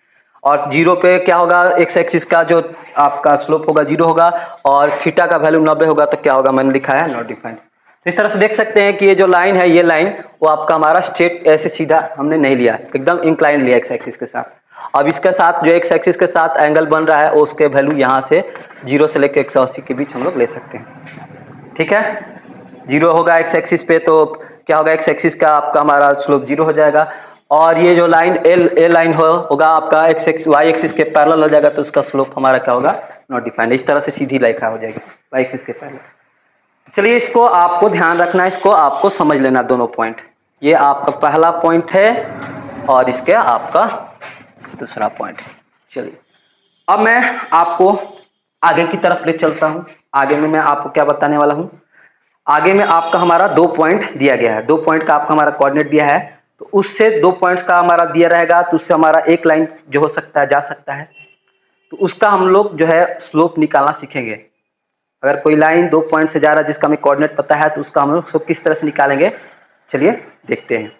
और 0 पे क्या होगा, एक्स एक्सिस का जो आपका स्लोप होगा 0 होगा, और थीटा का वैल्यू 90 होगा तो क्या होगा, मैंने लिखा है नॉट डिफाइंड। इस तरह से देख सकते हैं कि ये जो लाइन है, ये लाइन वो आपका हमारा स्ट्रेट ऐसे सीधा हमने नहीं लिया, एकदम इंक्लाइन लिया एक्स एक्सिस के साथ। अब इसके साथ जो एक्स एक्सिस के साथ एंगल बन रहा है उसके वैल्यू यहाँ से 0 से लेकर 180 के बीच हम लोग ले सकते हैं। ठीक है, 0 होगा एक्स एक्सिस पे तो क्या होगा, एक्स एक्सिस का आपका हमारा स्लोप 0 हो जाएगा। और ये जो लाइन ए लाइन होगा आपका एक्स एक्स वाई एक्सिस के पैरेलल हो जाएगा तो उसका स्लोप हमारा क्या होगा, नॉट डिफाइंड। इस तरह से सीधी रेखा हो जाएगी वाई एक्सिस के पैरेलल। चलिए, इसको आपको ध्यान रखना है, इसको आपको समझ लेना दोनों पॉइंट। ये आपका पहला पॉइंट है और इसके आपका दूसरा पॉइंट है। चलिए, अब मैं आपको आगे की तरफ ले चलता हूं। आगे में मैं आपको क्या बताने वाला हूं, आगे में आपका हमारा 2 पॉइंट दिया गया है, 2 पॉइंट का आपका हमारा कोऑर्डिनेट दिया है, तो उससे 2 पॉइंट्स का हमारा दिया रहेगा, तो उससे हमारा एक लाइन जो हो सकता है जा सकता है, तो उसका हम लोग जो है स्लोप निकालना सीखेंगे। अगर कोई लाइन 2 पॉइंट से जा रहा है जिसका हमें कोऑर्डिनेट पता है तो उसका हम लोग किस तरह से निकालेंगे, चलिए देखते हैं।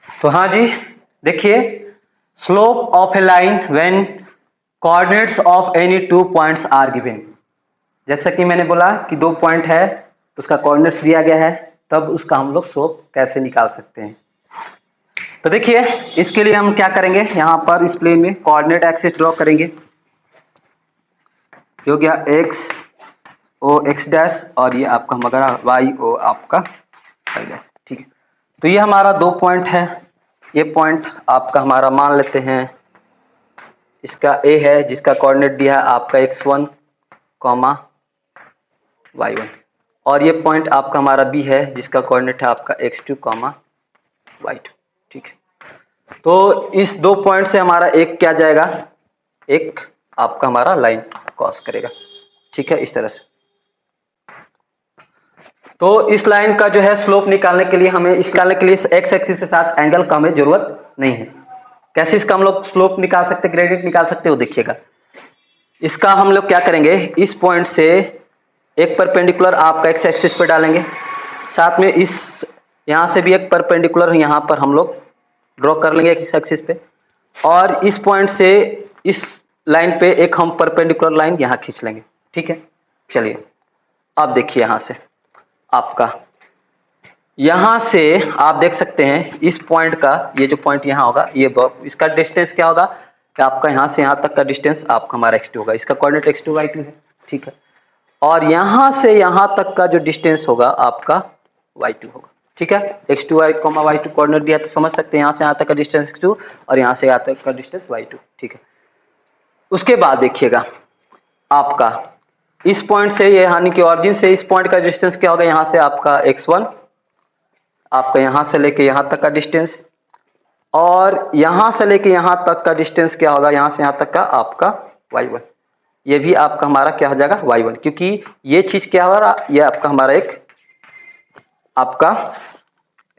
तो हाँ जी, देखिए, slope of a line when coordinates of any 2 points are given. जैसा कि मैंने बोला कि 2 पॉइंट है तो उसका कोऑर्डिनेट्स दिया गया है, तब उसका हम लोग स्लोप कैसे निकाल सकते हैं। तो देखिए, इसके लिए हम क्या करेंगे, यहां पर इस प्लेन में कोऑर्डिनेट एक्सिस ड्रॉ करेंगे, जो गया एक्स ओ एक्स डैश और ये आपका हमारा वाई ओ आपका वाई डैश। ठीक है, तो ये हमारा 2 पॉइंट है। ये पॉइंट आपका हमारा मान लेते हैं इसका ए है, जिसका कोऑर्डिनेट दिया है आपका x1 कॉमा y1, और ये पॉइंट आपका हमारा बी है जिसका कोऑर्डिनेट है आपका x2, y2। ठीक है, तो इस दो पॉइंट से हमारा एक क्या जाएगा, एक आपका हमारा लाइन क्रॉस करेगा। ठीक है, इस तरह से। तो इस लाइन का जो है स्लोप निकालने के लिए हमें एक्स एक्सिस के साथ एंगल का हमें जरूरत नहीं है। कैसे इसका हम लोग स्लोप निकाल सकते, ग्रेडियंट निकाल सकते हो, देखिएगा। इसका हम लोग क्या करेंगे, इस पॉइंट से एक परपेंडिकुलर आपका एक्स एक्सिस पे डालेंगे, साथ में इस यहां से भी एक परपेंडिकुलर यहां पर हम लोग ड्रॉ कर लेंगे एक्स एक्सिस पे, और इस पॉइंट से इस लाइन पे एक हम परपेंडिकुलर लाइन यहां खींच लेंगे। ठीक है, चलिए अब देखिए यहां से आपका, यहां से आप देख सकते हैं इस पॉइंट का, ये जो पॉइंट यहां होगा, ये इसका डिस्टेंस क्या होगा कि आपका यहां से यहां तक का डिस्टेंस आपका हमारा x2 होगा, इसका कोऑर्डिनेट x2 y2 है। ठीक है, और यहां से यहां तक का जो डिस्टेंस होगा आपका y2 होगा। ठीक है, x2 y2 कोऑर्डिनेट दिया तो समझ सकते हैं यहां से यहां तक का डिस्टेंस x2 और यहां से यहां तक का डिस्टेंस y2। ठीक है, उसके बाद देखिएगा आपका इस पॉइंट से, ये यानी कि ऑरिजिन से इस पॉइंट का डिस्टेंस क्या होगा, यहां से आपका x1, आपका यहां से लेके यहां तक का डिस्टेंस, और यहां से लेके यहां तक का डिस्टेंस क्या होगा, यहां से यहां तक का आपका y1। ये भी आपका हमारा क्या हो जाएगा y1, क्योंकि ये चीज क्या हो रहा, ये आपका हमारा एक आपका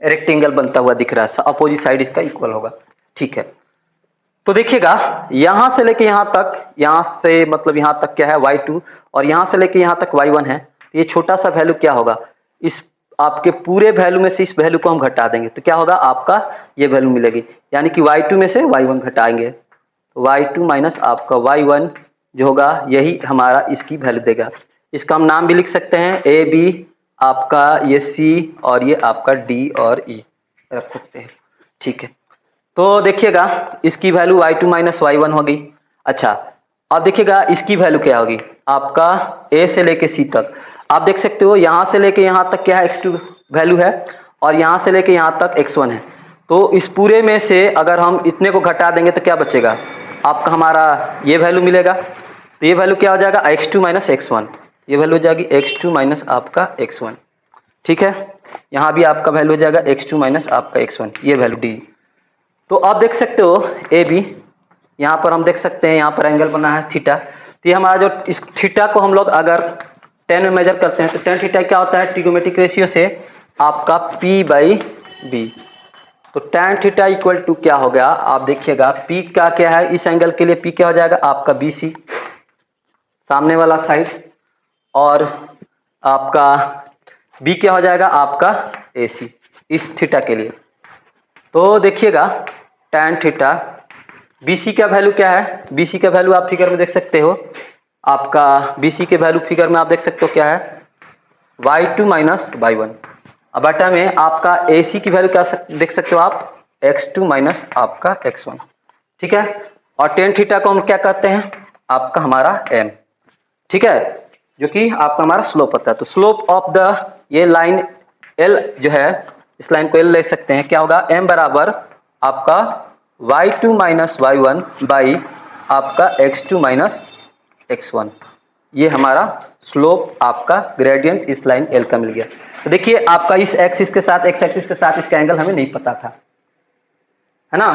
रेक्टेंगल बनता हुआ दिख रहा है, अपोजिट साइड इसका इक्वल होगा। ठीक है, तो देखिएगा यहां से लेके यहां तक, यहां से मतलब यहां तक क्या है y2, और यहां से लेके यहां तक y1 है, तो ये छोटा सा वैल्यू क्या होगा, इस आपके पूरे वैल्यू में से इस वैल्यू को हम घटा देंगे तो क्या होगा, आपका ये वैल्यू मिलेगी, यानी कि y2 में से y1 घटाएंगे तो y2 माइनस आपका y1 जो होगा, यही हमारा इसकी वैल्यू देगा। इसका हम नाम भी लिख सकते हैं, ए बी, आपका ये सी, और ये आपका डी और ई रख सकते हैं। ठीक है, तो देखिएगा इसकी वैल्यू y2 माइनस y1 होगी। अच्छा, अब देखिएगा इसकी वैल्यू क्या होगी, आपका a से लेके c तक, आप देख सकते हो यहां से लेके यहां तक क्या है, x2 वैल्यू है, और यहां से लेके यहां तक x1 है। तो इस पूरे में से अगर हम इतने को घटा देंगे तो क्या बचेगा, आपका हमारा ये वैल्यू मिलेगा। तो ये वैल्यू क्या हो जाएगा, x2 माइनस x1, ये वैल्यू हो जाएगी x2 माइनस आपका x1। ठीक है, यहां भी आपका वैल्यू हो जाएगा x2 माइनस आपका x1, ये वैल्यू डी। तो आप देख सकते हो ए बी, यहाँ पर हम देख सकते हैं यहाँ पर एंगल बना है थीटा, तो ये हमारा जो इस थीटा को हम लोग अगर टेन में मेजर करते हैं तो टेन थीटा क्या होता है, ट्रिगोमेट्रिक रेशियो से आपका p बाई बी। तो टेन थीटा इक्वल टू क्या हो गया, आप देखिएगा p का क्या है, इस एंगल के लिए p क्या हो जाएगा आपका BC, सामने वाला साइड, और आपका b क्या हो जाएगा आपका AC इस थीटा के लिए। तो देखिएगा tan थीटा, BC का वैल्यू क्या है, BC का वैल्यू आप फिगर में देख सकते हो, आपका BC के वैल्यू फिगर में आप देख सकते हो क्या है, y2 माइनस y1। अब बटा में आपका AC की वैल्यू क्या देख सकते हो आप, x2 माइनस आपका x1। ठीक है, और tan थीटा को हम क्या करते हैं, आपका हमारा m। ठीक है, जो कि आपका हमारा स्लोप होता है। तो स्लोप ऑफ द ये लाइन L जो है, इस लाइन को L ले सकते हैं, क्या होगा, m बराबर आपका y2 माइनस y1 बाई आपका x2 माइनस x1। ये हमारा स्लोप आपका ग्रेडियंट इस लाइन L का मिल गया। तो देखिए आपका इस एक्सिस के साथ, एक्स एक्सिस के साथ इसका एंगल हमें नहीं पता था, है ना,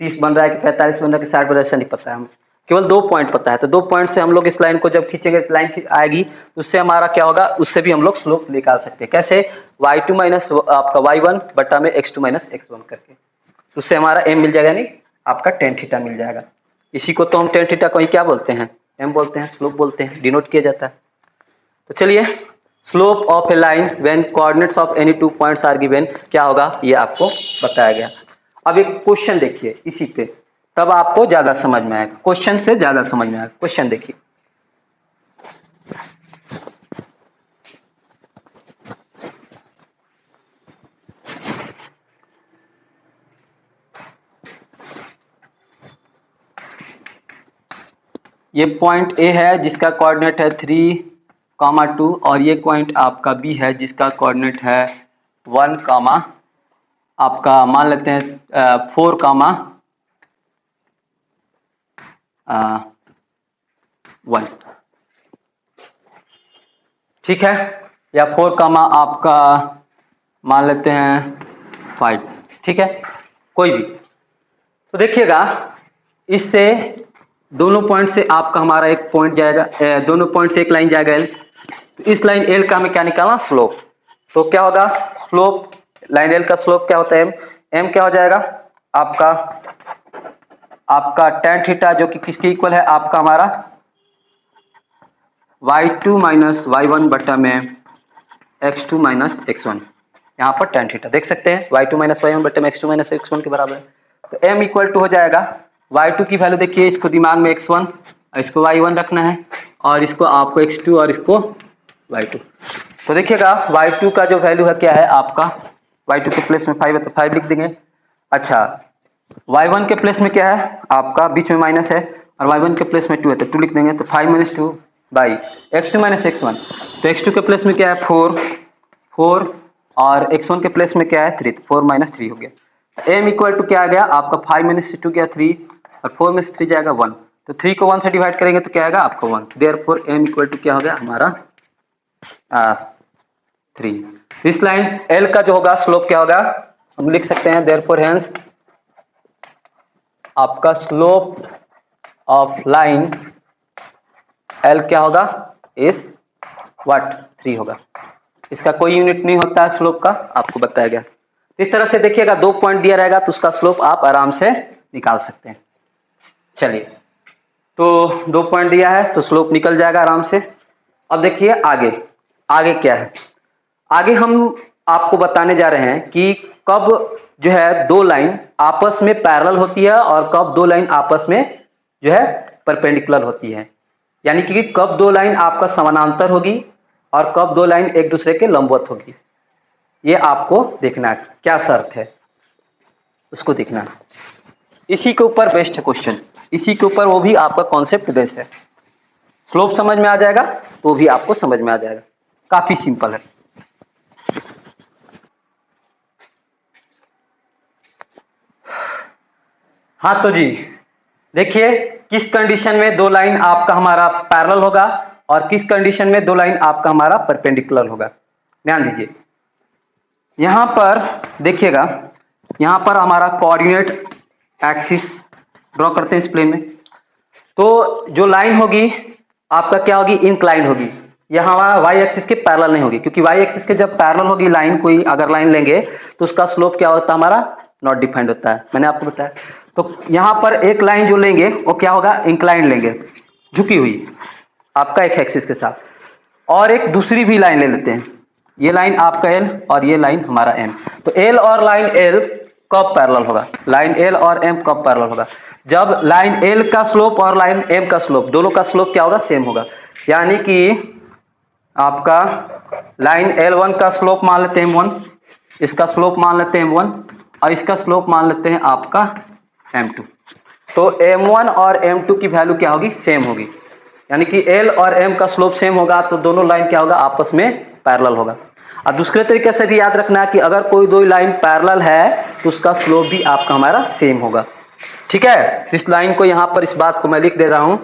30 बन रहा है कि 45 बन रहा है कि 60 बन रहा है, नहीं पता है, हम केवल 2 पॉइंट पता है। तो 2 पॉइंट से हम लोग इस लाइन को जब खींचेंगे, लाइन आएगी उससे हमारा क्या होगा, उससे भी हम लोग स्लोप निकाल सकते हैं। कैसे, y2 माइनस आपका y1 बटा में x2 माइनस x1 करके, उससे हमारा m मिल जाएगा, नहीं आपका tan थीटा मिल जाएगा। इसी को तो हम tan थीटा को ही क्या बोलते हैं, m बोलते हैं, स्लोप बोलते हैं, डिनोट किया जाता है। तो चलिए, slope of a line when coordinates of any 2 points are given क्या होगा, ये आपको बताया गया। अब एक क्वेश्चन देखिए इसी पे, तब आपको ज्यादा समझ में आएगा, क्वेश्चन से ज्यादा समझ में आएगा। क्वेश्चन देखिए, ये पॉइंट ए है जिसका कोऑर्डिनेट है 3,2, और ये पॉइंट आपका बी है जिसका कोऑर्डिनेट है 1, आपका मान लेते हैं 4,1। ठीक है, या 4 कामा आपका मान लेते हैं 5, ठीक है, कोई भी। तो देखिएगा इससे दोनों पॉइंट से आपका हमारा एक पॉइंट जाएगा, दोनों पॉइंट से एक लाइन जाएगा एल। तो इस लाइन एल का हमें क्या निकालना, स्लोप। तो क्या होगा स्लोप, लाइन एल का स्लोप क्या होता है, एम। एम क्या हो जाएगा आपका tan थीटा, जो कि किसके इक्वल है, आपका हमारा y2 माइनस y1 बटा में x2 माइनस x1। यहाँ पर tan थीटा देख सकते हैं, y2 माइनस y1 बटे में x2 माइनस x1 के बराबर है। तो m इक्वल टू हो जाएगा y2 की वैल्यू देखिए, इसको दिमाग में x1, इसको y1 रखना है, और इसको आपको x2 और इसको y2। तो देखिएगा y2 का जो वैल्यू है क्या है आपका, y2 के प्लेस में 5 है तो 5 लिख देंगे। अच्छा, y1 के प्लेस में क्या है आपका, बीच में माइनस है, और y1 के प्लेस में 2 है तो 2 लिख देंगे। तो 5 minus 2 by x2 minus x1। तो x2 के प्लेस में क्या है 4, और x1 के प्लेस में क्या है 3, 4 माइनस 3 हो गया। m इक्वल टू क्या आ गया आपका, 5 माइनस 2 गया 3, और 4 में से 3 जाएगा 1। तो 3 को 1 से डिवाइड करेंगे तो क्या आएगा आपका 1। देयरफॉर m इक्वल टू क्या हो गया हमारा 3। इस लाइन l का जो होगा स्लोप क्या होगा, हम लिख सकते हैं देयरफॉर हेंस आपका स्लोप ऑफ लाइन L क्या होगा, इस व्हाट 3 होगा। इसका कोई यूनिट नहीं होता है स्लोप का, आपको बताया गया। इस तरह से देखिएगा 2 पॉइंट दिया रहेगा तो उसका स्लोप आप आराम से निकाल सकते हैं। चलिए, तो 2 पॉइंट दिया है तो स्लोप निकल जाएगा आराम से। अब देखिए आगे क्या है, आगे हम आपको बताने जा रहे हैं कि कब जो है 2 लाइन आपस में पैरेलल होती है और कब 2 लाइन आपस में जो है परपेंडिकुलर होती है। यानी कि कब 2 लाइन आपका समानांतर होगी और कब 2 लाइन एक दूसरे के लंबवत होगी, ये आपको देखना है, क्या शर्त है उसको देखना है। इसी के ऊपर बेस्ड है क्वेश्चन, इसी के ऊपर वो भी आपका कॉन्सेप्ट बेस्ड है। स्लोप समझ में आ जाएगा तो वो भी आपको समझ में आ जाएगा, काफी सिंपल है। हाँ तो जी देखिए, किस कंडीशन में 2 लाइन आपका हमारा पैरेलल होगा और किस कंडीशन में 2 लाइन आपका हमारा परपेंडिकुलर होगा, ध्यान दीजिए। यहां पर देखिएगा, यहां पर हमारा कोऑर्डिनेट एक्सिस ड्रॉ करते हैं इस प्लेन में। तो जो लाइन होगी आपका क्या होगी, इंक्लाइन होगी। यह हमारा वाई एक्सिस के पैरेलल नहीं होगी, क्योंकि वाई एक्सिस के जब पैरेलल होगी लाइन, कोई अगर लाइन लेंगे तो उसका स्लोप क्या होता है हमारा, नॉट डिफाइंड होता है, मैंने आपको बताया। तो यहां पर एक लाइन जो लेंगे वो क्या होगा, इंक्लाइन लेंगे, झुकी हुई आपका एक एक्सिस के साथ। और एक दूसरी भी लाइन ले लेते हैं, ये लाइन आपका एल और ये लाइन हमारा एम। तो एल और लाइन एल कब पैरेलल होगा, लाइन एल और एम कब पैरेलल होगा, जब लाइन एल का स्लोप और लाइन एम का स्लोप, दोनों का स्लोप क्या होगा, सेम होगा। यानी कि आपका लाइन L1 का स्लोप मान लेते हैं M1, इसका स्लोप मान लेते हैं M1, और इसका स्लोप मान लेते हैं आपका M2। तो M1 और M2 की वैल्यू क्या होगी, सेम होगी। यानी कि L और M का स्लोप सेम होगा तो दोनों लाइन क्या होगा, आपस में पैरेलल होगा। और दूसरे तरीके से भी याद रखना है कि अगर कोई 2 लाइन पैरेलल है तो उसका स्लोप भी आपका हमारा सेम होगा। ठीक है, इस लाइन को यहां पर, इस बात को मैं लिख दे रहा हूं,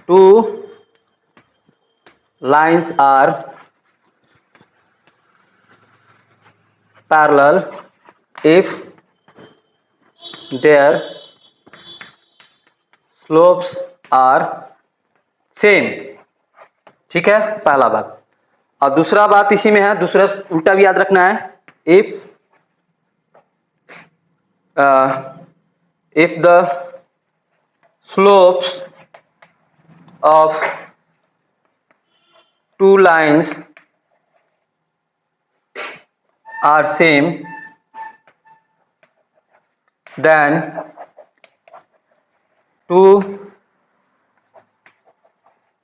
2 lines are parallel if their slopes are same। ठीक है, पहला बात। और दूसरा बात इसी में है, दूसरा उल्टा भी याद रखना है, if the slopes of 2 lines are same then 2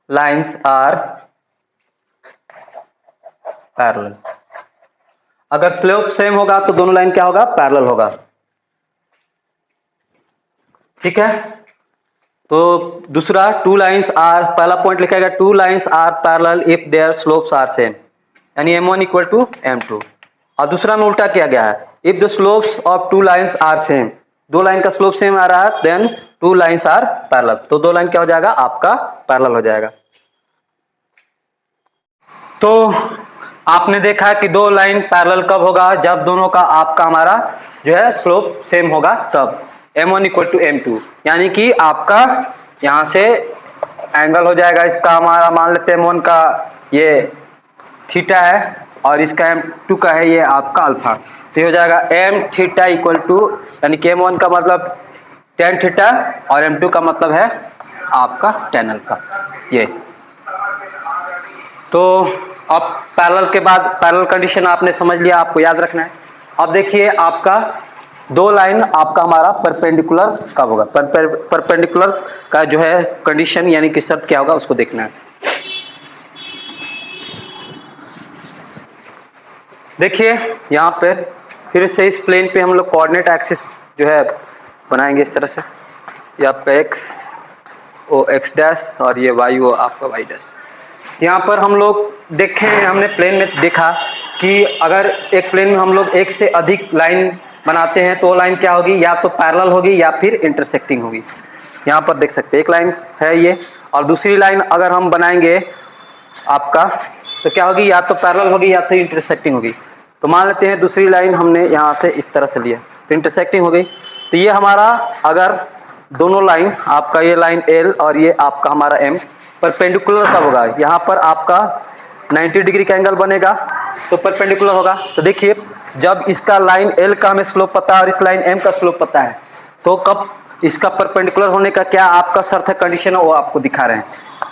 lines are parallel. अगर स्लोप सेम होगा तो दोनों लाइन क्या होगा, पैरेलल होगा। ठीक है, तो दूसरा 2 लाइन्स आर, पहला पॉइंट लिखा गया 2 lines are parallel if their slopes are same, यानी M1 इक्वल टू M2। और दूसरा में उल्टा किया गया है, if the slopes of 2 lines are same, 2 line का स्लोप सेम आ रहा है, देन 2 लाइन्स आर पैरेलल, तो 2 लाइन क्या हो जाएगा आपका पैरेलल हो जाएगा। तो आपने देखा कि दो लाइन पैरेलल कब होगा, जब दोनों का आपका हमारा जो है स्लोप सेम होगा, तब m1 इक्वल टू m2, यानी कि आपका यहां से एंगल हो जाएगा इसका हमारा, मान लेते हैं m1 का ये थीटा है और इसका m2 का है ये आपका अल्फा, तो ये हो जाएगा m थीटा इक्वल टू, यानी कि m1 का मतलब tan थीटा और m2 का मतलब है आपका tan अल्फा। ये तो अब पैरेलल के बाद पैरेलल कंडीशन आपने समझ लिया, आपको याद रखना है। अब देखिए आपका दो लाइन आपका हमारा परपेंडिकुलर कब होगा, परपेंडिकुलर का जो है कंडीशन यानी कि शर्त क्या होगा उसको देखना है। देखिए यहाँ पे फिर से इस प्लेन पे हम लोग कोऑर्डिनेट एक्सिस जो है बनाएंगे इस तरह से, ये आपका x ओ x डैश और ये y ओ आपका y डैश। यहाँ पर हम लोग देखें, हमने प्लेन में देखा कि अगर एक प्लेन में हम लोग एक से अधिक लाइन बनाते हैं तो वो लाइन क्या होगी, या तो पैरेलल होगी या फिर इंटरसेक्टिंग होगी। यहाँ पर देख सकते हैं एक लाइन है ये, और दूसरी लाइन अगर हम बनाएंगे आपका तो क्या होगी, या तो पैरेलल होगी या तो इंटरसेक्टिंग होगी। तो मान लेते हैं दूसरी लाइन हमने यहाँ से इस तरह से लिया तो इंटरसेक्टिंग हो गई, तो ये हमारा अगर दोनों लाइन आपका ये लाइन L और ये आपका हमारा M परपेंडिकुलर कब होगा, यहाँ पर आपका 90 डिग्री का एंगल बनेगा तो परपेंडिकुलर होगा। तो देखिए जब इसका लाइन L का हमें स्लोप पता है और इस लाइन M का स्लोप पता है, तो कब इसका परपेंडिकुलर होने का क्या आपका शर्त है, कंडीशन है, वो आपको दिखा रहे हैं।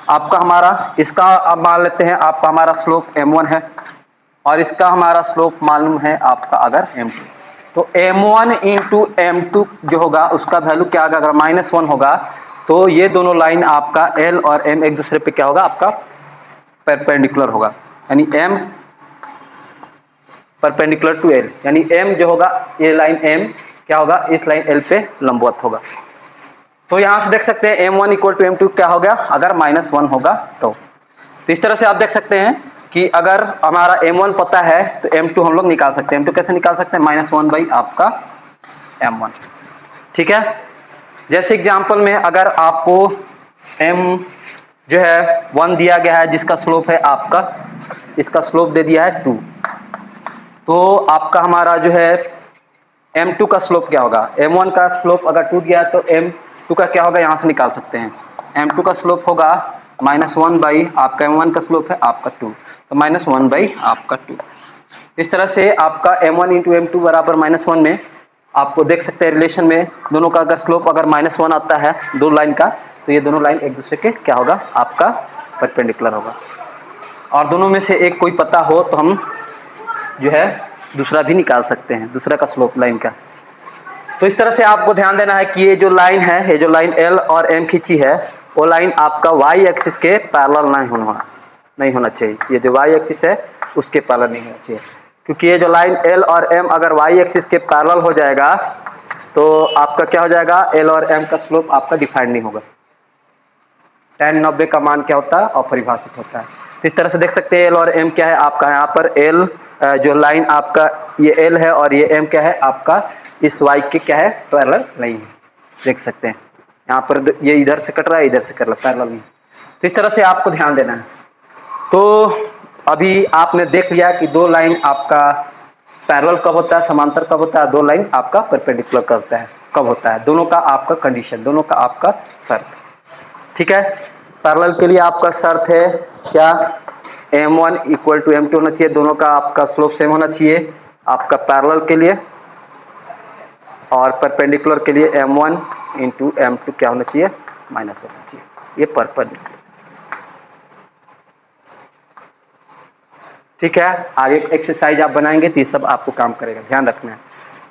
आपका हमारा इसका अब मान लेते हैं आपका हमारा स्लोप m1 है और इसका हमारा स्लोप मालूम है आपका अगर m2, तो m1 इंटू m2 जो होगा उसका वैल्यू क्या होगा, अगर -1 होगा तो ये दोनों लाइन आपका L और M एक दूसरे पे क्या होगा आपका परपेंडिकुलर होगा, यानी M परपेंडिकुलर टू L, यानी M जो होगा ये लाइन M क्या होगा इस लाइन L पे लंबवत होगा। तो यहां से देख सकते हैं m1 इक्वल टू m2 क्या हो गया, अगर -1 होगा तो इस तरह से आप देख सकते हैं कि अगर हमारा m1 पता है तो m2 हम लोग निकाल सकते हैं। m2 कैसे निकाल सकते हैं, -1 बाई आपका m1। ठीक है, जैसे एग्जांपल में अगर आपको m जो है 1 दिया गया है जिसका स्लोप है आपका, इसका स्लोप दे दिया है 2, तो आपका हमारा जो है m2 का स्लोप क्या होगा, m1 का स्लोप अगर 2 दिया है तो m2 का क्या होगा, यहां से निकाल सकते हैं। m2 का स्लोप होगा -1 बाई आपका m1 का स्लोप है आपका 2, तो -1 बाई आपका 2। इस तरह से आपका m1 इंटू m2 बराबर -1 में आपको देख सकते हैं रिलेशन में दोनों का अगर स्लोप अगर -1 आता है दो लाइन का, तो ये दोनों लाइन एक दूसरे के क्या होगा आपका परपेंडिकुलर होगा। और दोनों में से एक कोई पता हो तो हम जो है दूसरा भी निकाल सकते हैं, दूसरा का स्लोप लाइन का। तो इस तरह से आपको ध्यान देना है कि ये जो लाइन है, ये जो लाइन L और M खींची है वो लाइन आपका y एक्सिस के पैरेलल नहीं होना चाहिए। ये जो y एक्सिस है उसके पैरेलल नहीं होना चाहिए, क्योंकि ये जो लाइन L और M अगर y एक्सिस के पैरेलल हो जाएगा तो आपका क्या हो जाएगा, L और M का स्लोप आपका डिफाइंड नहीं होगा। tan 90 का मान क्या होता है, अपरिभाषित होता है। तो इस तरह से देख सकते हैं L और M क्या है आपका, यहाँ पर L जो लाइन आपका ये L है और ये M क्या है आपका इस y के क्या है पैरेलल नहीं है। देख सकते हैं यहाँ पर ये इधर से कट रहा है इधर से कट रहा है, पैरेलल नहीं। तो इस तरह से आपको ध्यान देना है। तो अभी आपने देख लिया कि दो लाइन आपका पैरेलल कब होता है, समांतर कब होता है, दो लाइन आपका परपेंडिकुलर कब होता है, दोनों का आपका कंडीशन, दोनों का आपका शर्त। ठीक है, पैरेलल के लिए आपका शर्त है क्या, m1 इक्वल टू m2 होना चाहिए, दोनों का आपका स्लोप सेम होना चाहिए आपका पैरेलल के लिए, और परपेंडिकुलर के लिए m1 इंटू m2 क्या होना चाहिए, -1 होना चाहिए, ये परपेंडिकुलर। ठीक है, आगे एक्सरसाइज आप बनाएंगे तो ये सब आपको काम करेगा, ध्यान रखना है,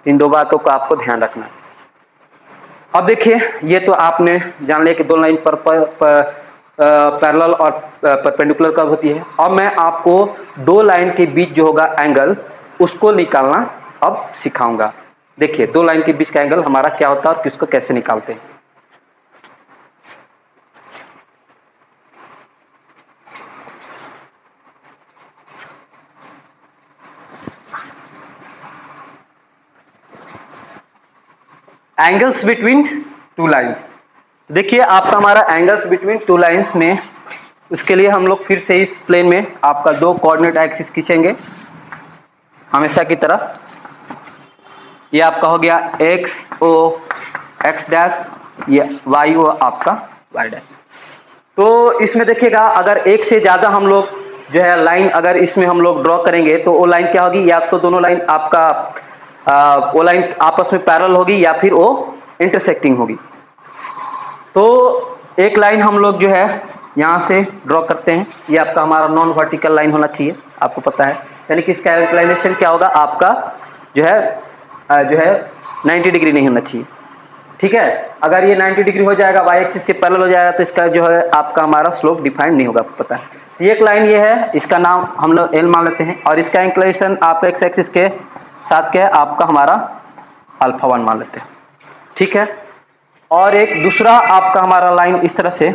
इन दो बातों को आपको ध्यान रखना है। अब देखिए ये तो आपने जान लिया कि दो लाइन पर पैरेलल और परपेंडिकुलर कब होती है। अब मैं आपको दो लाइन के बीच जो होगा एंगल उसको निकालना अब सिखाऊंगा। देखिए दो लाइन के बीच का एंगल हमारा क्या होता है और किसको कैसे निकालते हैं। एंगल्स बिटवीन टू लाइंस, देखिए आपका हमारा एंगल्स बिटवीन टू लाइंस में उसके लिए हम लोग फिर से इस प्लेन में आपका दो कोऑर्डिनेट एक्सिस खींचेंगे हमेशा की तरह। ये आपका हो गया एक्स ओ एक्स डैश, ये वाई ओ आपका वाई डैश। तो इसमें देखिएगा अगर एक से ज्यादा हम लोग जो है लाइन अगर इसमें हम लोग ड्रॉ करेंगे तो वो लाइन क्या होगी, या तो दोनों लाइन आपका वो लाइन आपस में पैरेलल होगी या फिर वो इंटरसेक्टिंग होगी। तो एक लाइन हम लोग जो है यहाँ से ड्रॉ करते हैं, ये आपका हमारा नॉन वर्टिकल लाइन होना चाहिए, आपको पता है। यानी कि इसका इंक्लिनेशन क्या होगा आपका जो है 90 डिग्री नहीं होना चाहिए, ठीक है। अगर ये 90 डिग्री हो जाएगा, वाई एक्सिस के पैरेलल हो जाएगा, तो इसका जो है आपका हमारा स्लोप डिफाइंड नहीं होगा, आपको पता है। ये एक लाइन ये है, इसका नाम हम लोग एल मान लेते हैं, और इसका इंक्लिनेशन आपका एक्स एक्सिस के साथ क्या है आपका हमारा अल्फा 1 मान लेते हैं, ठीक है। और एक दूसरा आपका हमारा लाइन इस तरह से,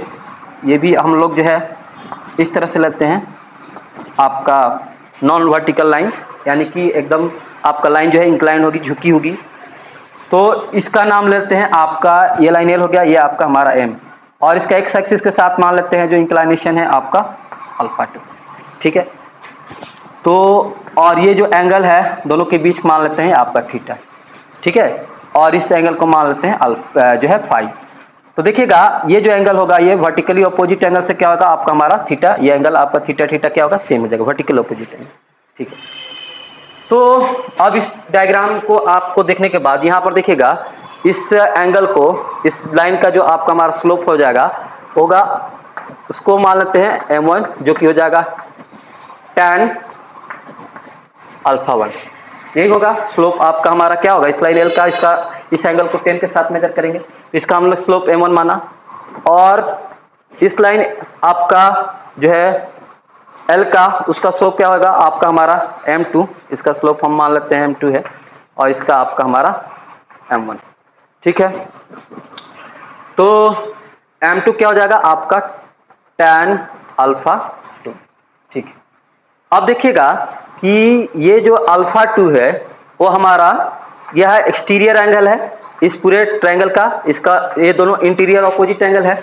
ये भी हम लोग जो है इस तरह से लेते हैं आपका नॉन वर्टिकल लाइन, यानी कि एकदम आपका लाइन जो है इंक्लाइन होगी, झुकी होगी। तो इसका नाम लेते हैं आपका, ये लाइन एल हो गया, ये आपका हमारा एम, और इसका एक्स एक्सिस के साथ मान लेते हैं जो इंक्लाइनेशन है आपका अल्फा 2, ठीक है। तो और ये जो एंगल है दोनों के बीच मान लेते हैं आपका थीटा, ठीक है। और इस एंगल को मान लेते हैं जो है फाई। तो देखिएगा ये जो एंगल होगा ये वर्टिकली अपोजिट एंगल से क्या होगा आपका हमारा थीटा, ये एंगल आपका थीटा थीटा क्या होगा सेम हो जाएगा, वर्टिकल अपोजिट एंगल, ठीक है। तो अब इस डायग्राम को आपको देखने के बाद यहाँ पर देखिएगा इस एंगल को, इस लाइन का जो आपका हमारा स्लोप हो जाएगा होगा, उसको मान लेते हैं m1, जो कि हो जाएगा tan अल्फा 1, यही होगा स्लोप आपका हमारा क्या होगा इस लाइन एल का। इसका इस एंगल को 10 के साथ मेजर करेंगे, इसका हम लोग स्लोप m1 माना, और इस लाइन आपका जो है एल का उसका स्लोप क्या होगा आपका हमारा m2, इसका स्लोप हम मान लेते हैं m2 है, और इसका आपका हमारा m1, ठीक है। तो m2 क्या हो जाएगा आपका tan अल्फा 2, ठीक है। अब देखिएगा कि ये जो अल्फा 2 है वो हमारा यह एक्सटीरियर एंगल है इस पूरे ट्रायंगल का, इसका ये दोनों इंटीरियर ऑपोजिट एंगल है।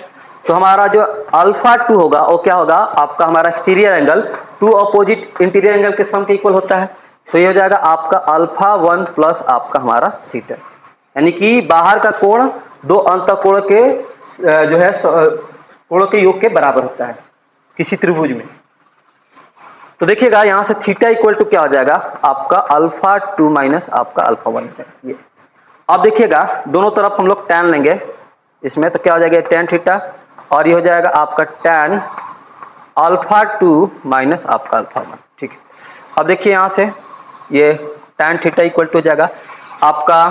तो हमारा जो अल्फा 2 होगा वो क्या होगा आपका हमारा exterior angle 2 opposite interior angle के सम के इक्वल होता है। तो ये हो जाएगा आपका अल्फा 1 प्लस आपका हमारा थीटा, यानी कि बाहर का कोण दो अंतःकोण के जो है कोणों के योग के बराबर होता है किसी त्रिभुज में। तो देखिएगा यहां से थीटा इक्वल टू क्या हो जाएगा आपका अल्फा 2 माइनस आपका अल्फा 1, ये। अब देखिएगा दोनों तरफ हम लोग tan लेंगे इसमें, तो क्या हो जाएगा tan थीटा, और ये हो जाएगा आपका tan अल्फा 2 माइनस आपका अल्फा 1, ठीक है। अब देखिए यहां से ये tan थीटा इक्वल टू हो जाएगा आपका,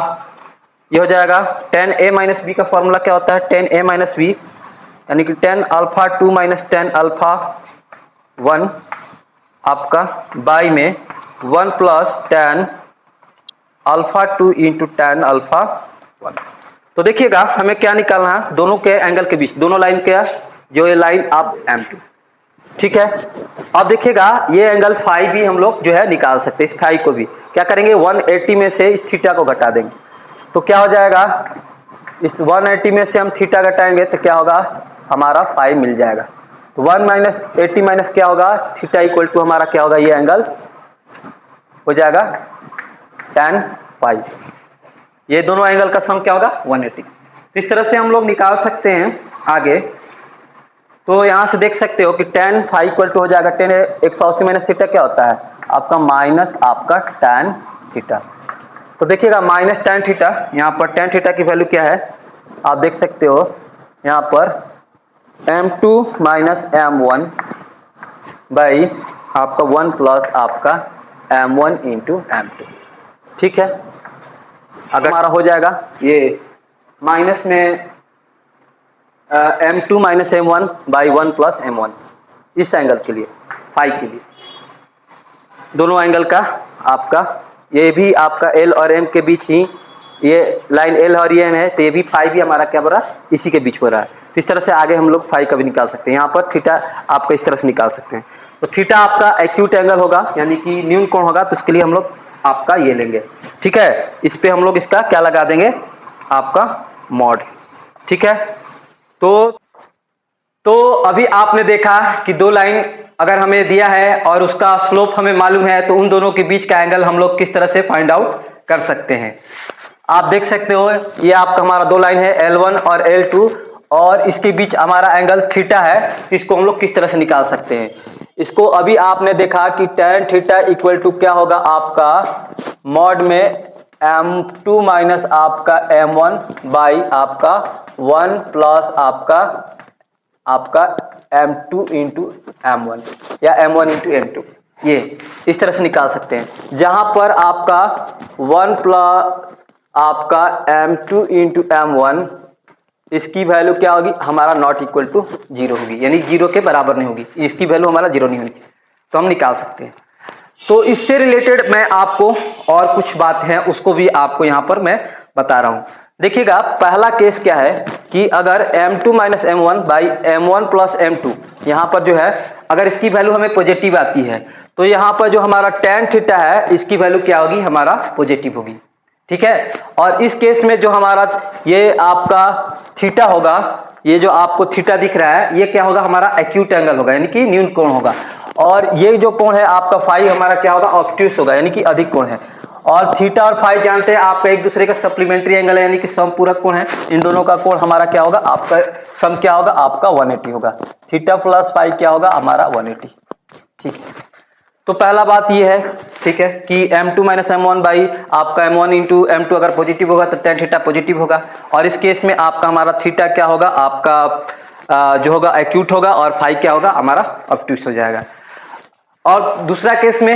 ये हो जाएगा tan a माइनस बी का फॉर्मूला क्या होता है tan a माइनस बी, यानी कि tan alpha 2 minus tan alpha 1 आपका बाई में 1 plus tan alpha 2 into tan alpha 1। तो देखिएगा हमें क्या निकालना है दोनों के एंगल के बीच, दोनों लाइन के जो ये लाइन आप m2, ठीक है। अब देखिएगा ये एंगल फाई भी हम लोग जो है निकाल सकते हैं, इस फाई को भी क्या करेंगे 180 में से इस थीटा को घटा देंगे, तो क्या हो जाएगा इस 180 में से हम थीटा घटाएंगे तो क्या होगा हमारा फाई मिल जाएगा। तो 1 माइनस 80 माइनस क्या होगा थीटा इक्वल टू हमारा क्या होगा, ये एंगल हो जाएगा tan फाई, ये दोनों एंगल का सम क्या होगा 180। तो इस तरह से हम लोग निकाल सकते हैं आगे। तो यहां से देख सकते हो कि tan फाई इक्वल टू हो जाएगा tan 180 माइनस थीटा क्या होता है आपका माइनस आपका tan थीटा। तो देखिएगा माइनस tan थीटा, यहाँ पर tan थीटा की वैल्यू क्या है आप देख सकते हो यहाँ पर m2 माइनस m1 बाई आपका 1 प्लस आपका m1 इंटू m2, ठीक है। अगर हमारा हो जाएगा ये माइनस में m2 minus m1 by 1 plus m1 इस एंगल के लिए फाई के लिए, दोनों एंगल का आपका, ये भी आपका L और M के बीच ही ये लाइन L और M है, तो ये भी फाई भी हमारा क्या हो रहा है इसी के बीच हो रहा है। तो इस तरह से आगे हम लोग फाई का भी निकाल सकते हैं, यहाँ पर थीटा आपका इस तरह से निकाल सकते हैं। तो थीटा आपका एक्यूट एंगल होगा यानी कि न्यून कोण होगा, तो इसके लिए हम लोग आपका ये लेंगे, ठीक है। इस पे हम लोग इसका क्या लगा देंगे आपका मॉड, ठीक है। तो तो अभी आपने देखा कि दो लाइन अगर हमें दिया है और उसका स्लोप हमें मालूम है तो उन दोनों के बीच का एंगल हम लोग किस तरह से फाइंड आउट कर सकते हैं। आप देख सकते हो ये आपका हमारा दो लाइन है L1 और L2 और इसके बीच हमारा एंगल थीटा है। इसको हम लोग किस तरह से निकाल सकते हैं। इसको अभी आपने देखा कि tan थीटा इक्वल टू क्या होगा आपका मॉड में M2 माइनस आपका M1 बाई आपका 1 प्लस आपका M2 इंटू M1 या M1 इंटू M2, ये इस तरह से निकाल सकते हैं जहां पर आपका 1 प्लस आपका M2 इंटू M1 इसकी वैल्यू क्या होगी हमारा नॉट इक्वल टू जीरो होगी, यानी जीरो के बराबर नहीं होगी, इसकी वैल्यू हमारा जीरो नहीं होगी, तो हम निकाल सकते हैं। तो इससे रिलेटेड मैं आपको और कुछ बात है उसको भी आपको यहां पर मैं बता रहा हूं। देखिएगा पहला केस क्या है कि अगर M2 minus M1 by M1 plus M2 यहां पर जो है अगर इसकी वैल्यू हमें पॉजिटिव आती है तो यहां पर जो हमारा tan थीटा है इसकी वैल्यू क्या होगी हमारा पॉजिटिव होगी, ठीक है। और इस केस में जो हमारा ये आपका थीटा होगा, ये जो आपको थीटा दिख रहा है ये क्या होगा हमारा एक्यूट एंगल होगा, यानी कि न्यून कोण होगा। और ये जो कोण है आपका फाई हमारा क्या होगा ऑब्ट्यूस होगा, यानी कि अधिक कोण है। और थीटा और फाई जानते हैं आपका एक दूसरे का सप्लीमेंट्री एंगल है, यानी कि समपूरक कोण है। इन दोनों का कोण हमारा क्या होगा आपका सम क्या होगा आपका 180 होगा। थीटा प्लस फाई क्या होगा हमारा 180, ठीक है। तो पहला बात ये है, ठीक है, कि M2 माइनस M1 बाई आपका M1 इंटू M2 अगर पॉजिटिव होगा तो tan थीटा पॉजिटिव होगा। और इस केस में आपका हमारा थीटा क्या होगा आपका जो होगा एक्यूट होगा और फाई क्या होगा हमारा ऑब्ट्यूस हो जाएगा। और दूसरा केस में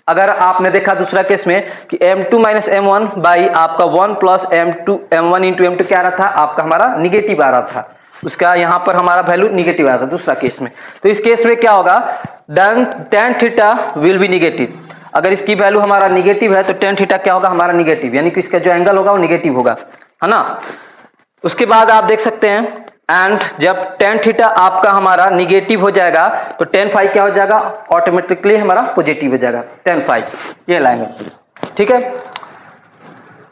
अगर आपने देखा दूसरा केस में कि M2 माइनस M1 बाई आपका 1 प्लस M1 इंटू M2 क्या आ रहा था आपका हमारा निगेटिव आ रहा था, उसका यहाँ पर हमारा वैल्यू निगेटिव आ रहा था दूसरा केस में। तो इस केस में क्या होगा tan theta will be negative. अगर इसकी वैल्यू हमारा निगेटिव है तो tan थीटा क्या होगा हमारा निगेटिव, यानी कि इसका जो एंगल होगा वो निगेटिव होगा, है ना। उसके बाद आप देख सकते हैं एंड जब tan थीटा आपका हमारा निगेटिव हो जाएगा तो tan फाई क्या हो जाएगा ऑटोमेटिकली हमारा पॉजिटिव हो जाएगा tan फाई, ये लाएंगे, ठीक है।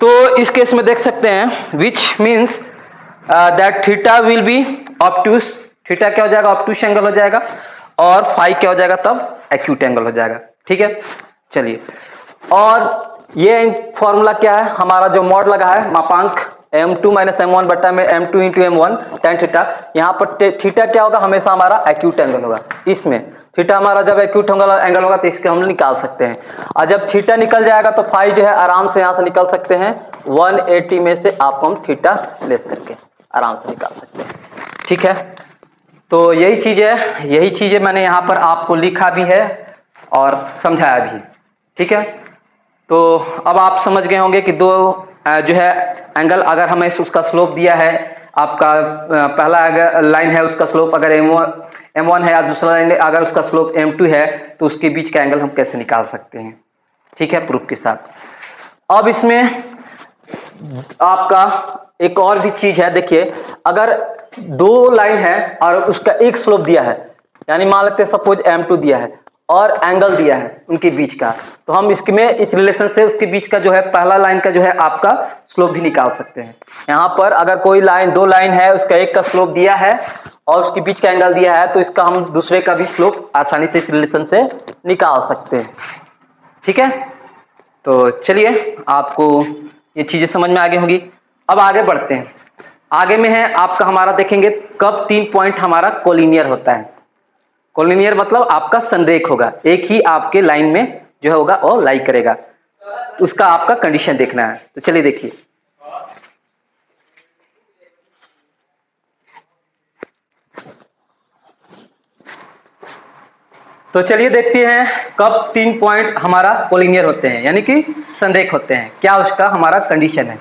तो इस केस में देख सकते हैं which means that theta will be obtuse, theta क्या हो जाएगा ऑब्ट्यूस एंगल हो जाएगा और फाई क्या हो जाएगा तब एक्यूट एंगल हो जाएगा, ठीक है। चलिए, और ये फॉर्मूला क्या है हमारा जो मॉड लगा है मापांक M2 माइनस M1 बट्टा में M2 into M1 tan theta, यहाँ पर थीटा क्या होगा हमेशा हमारा एक्यूट एंगल होगा। इसमें थीटा हमारा जब एक्यूट एंगल होगा तो इसके हम निकाल सकते हैं। और जब थीटा निकल जाएगा तो फाई जो है आराम से यहाँ से निकल सकते हैं 180 में से आप हम थीटा लेस करके आराम से निकाल सकते हैं, ठीक है। तो यही चीजें मैंने यहाँ पर आपको लिखा भी है और समझाया भी, ठीक है। तो अब आप समझ गए होंगे कि दो जो है एंगल अगर हमें उसका स्लोप दिया है आपका पहला लाइन है उसका स्लोप अगर M1 है और दूसरा लाइन अगर उसका स्लोप M2 है तो उसके बीच का एंगल हम कैसे निकाल सकते हैं, ठीक है, प्रूफ के साथ। अब इसमें आपका एक और भी चीज है, देखिए अगर दो लाइन है और उसका एक स्लोप दिया है, यानी मान लेते हैं सपोज M2 दिया है और एंगल दिया है उनके बीच का, तो हम इसमें इस रिलेशन से उसके बीच का जो है पहला लाइन का जो है आपका स्लोप भी निकाल सकते हैं। यहाँ पर अगर कोई लाइन दो लाइन है उसका एक का स्लोप दिया है और उसके बीच का एंगल दिया है तो इसका हम दूसरे का भी स्लोप आसानी से इस रिलेशन से निकाल सकते हैं, ठीक है। तो चलिए आपको ये चीजें समझ में आगे होगी। अब आगे बढ़ते हैं, आगे में है आपका हमारा देखेंगे कब 3 पॉइंट हमारा कोलिनियर होता है। कोलिनियर मतलब आपका संरेख होगा, एक ही आपके लाइन में जो होगा वो लाई करेगा, उसका आपका कंडीशन देखना है। तो चलिए देखिए, तो चलिए देखते हैं कब 3 पॉइंट हमारा कोलिनियर होते हैं, यानी कि संरेख होते हैं, क्या उसका हमारा कंडीशन है।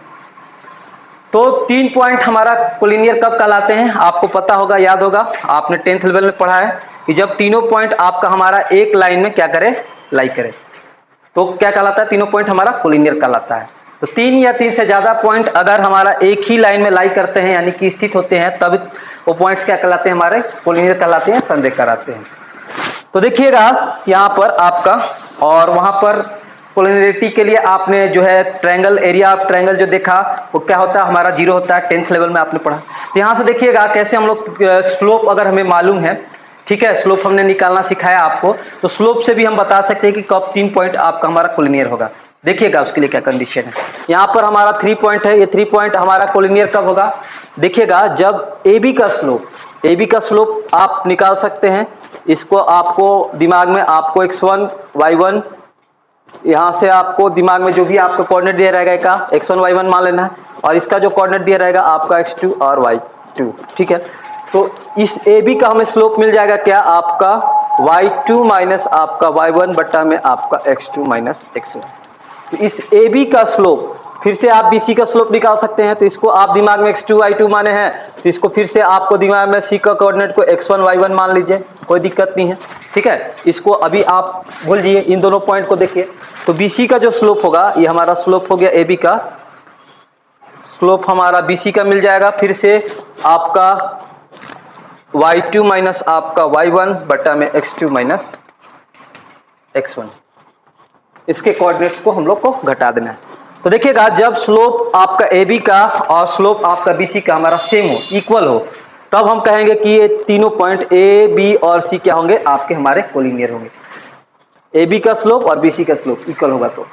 तो 3 पॉइंट हमारा कोलिनियर कब कहलाते हैं, आपको पता होगा, याद होगा, आपने 10th लेवल में पढ़ा है कि जब तीनों पॉइंट आपका हमारा एक लाइन में क्या करे लाई करे तो क्या कहलाता है, तीनों पॉइंट हमारा कोलिनियर कहलाता है। तो 3 या 3 से ज्यादा पॉइंट अगर हमारा एक ही लाइन में लाई करते हैं यानी कि स्थित होते हैं तब वो पॉइंट्स क्या कहलाते हैं हमारे कोलिनियर कहलाते हैं, संरेख कहलाते हैं। तो देखिएगा यहाँ पर आपका, और वहां पर कोलिनियरिटी के लिए आपने जो है ट्रायंगल एरिया ऑफ ट्रायंगल जो देखा वो क्या होता है हमारा 0 होता है, 10th लेवल में आपने पढ़ा। तो यहाँ से देखिएगा कैसे हम लोग स्लोप अगर हमें मालूम है, ठीक है, स्लोप हमने निकालना सिखाया आपको, तो स्लोप से भी हम बता सकते हैं कि कब 3 पॉइंट आपका हमारा कोलिनियर होगा। देखिएगा उसके लिए क्या कंडीशन है। यहाँ पर हमारा 3 पॉइंट है, ये 3 पॉइंट हमारा कोलिनियर कब होगा, देखिएगा जब AB का स्लोप आप निकाल सकते हैं। इसको आपको दिमाग में आपको x1 y1, यहाँ से आपको दिमाग में जो भी आपको कोऑर्डिनेट दिया रहेगा का x1 y1 मान लेना है, और इसका जो कोऑर्डिनेट दिया रहेगा आपका x2 और y2, ठीक है। तो इस AB का हमें स्लोप मिल जाएगा क्या, आपका y2 माइनस आपका y1 बट्टा में आपका x2 माइनस x1। तो इस AB का स्लोप फिर से आप BC का स्लोप निकाल सकते हैं। तो इसको आप दिमाग में x2 y2 माने हैं, तो इसको फिर से आपको दिमाग में C का कोऑर्डिनेट को x1 y1 मान लीजिए, कोई दिक्कत नहीं है, ठीक है। इसको अभी आप भूल जाइए, इन दोनों पॉइंट को देखिए। तो BC का जो स्लोप होगा, ये हमारा स्लोप हो गया AB का, स्लोप हमारा BC का मिल जाएगा फिर से आपका y2 माइनस आपका y1 बट्टा में x2 माइनस x1। इसके कोऑर्डिनेट्स को हम लोग को घटा देना है। तो देखिएगा जब स्लोप आपका AB का और स्लोप आपका BC का हमारा सेम हो, इक्वल हो, तब हम कहेंगे कि ये तीनों पॉइंट A, B और C क्या होंगे, आपके हमारे कोलिनियर होंगे। AB का स्लोप और BC का स्लोप इक्वल होगा तो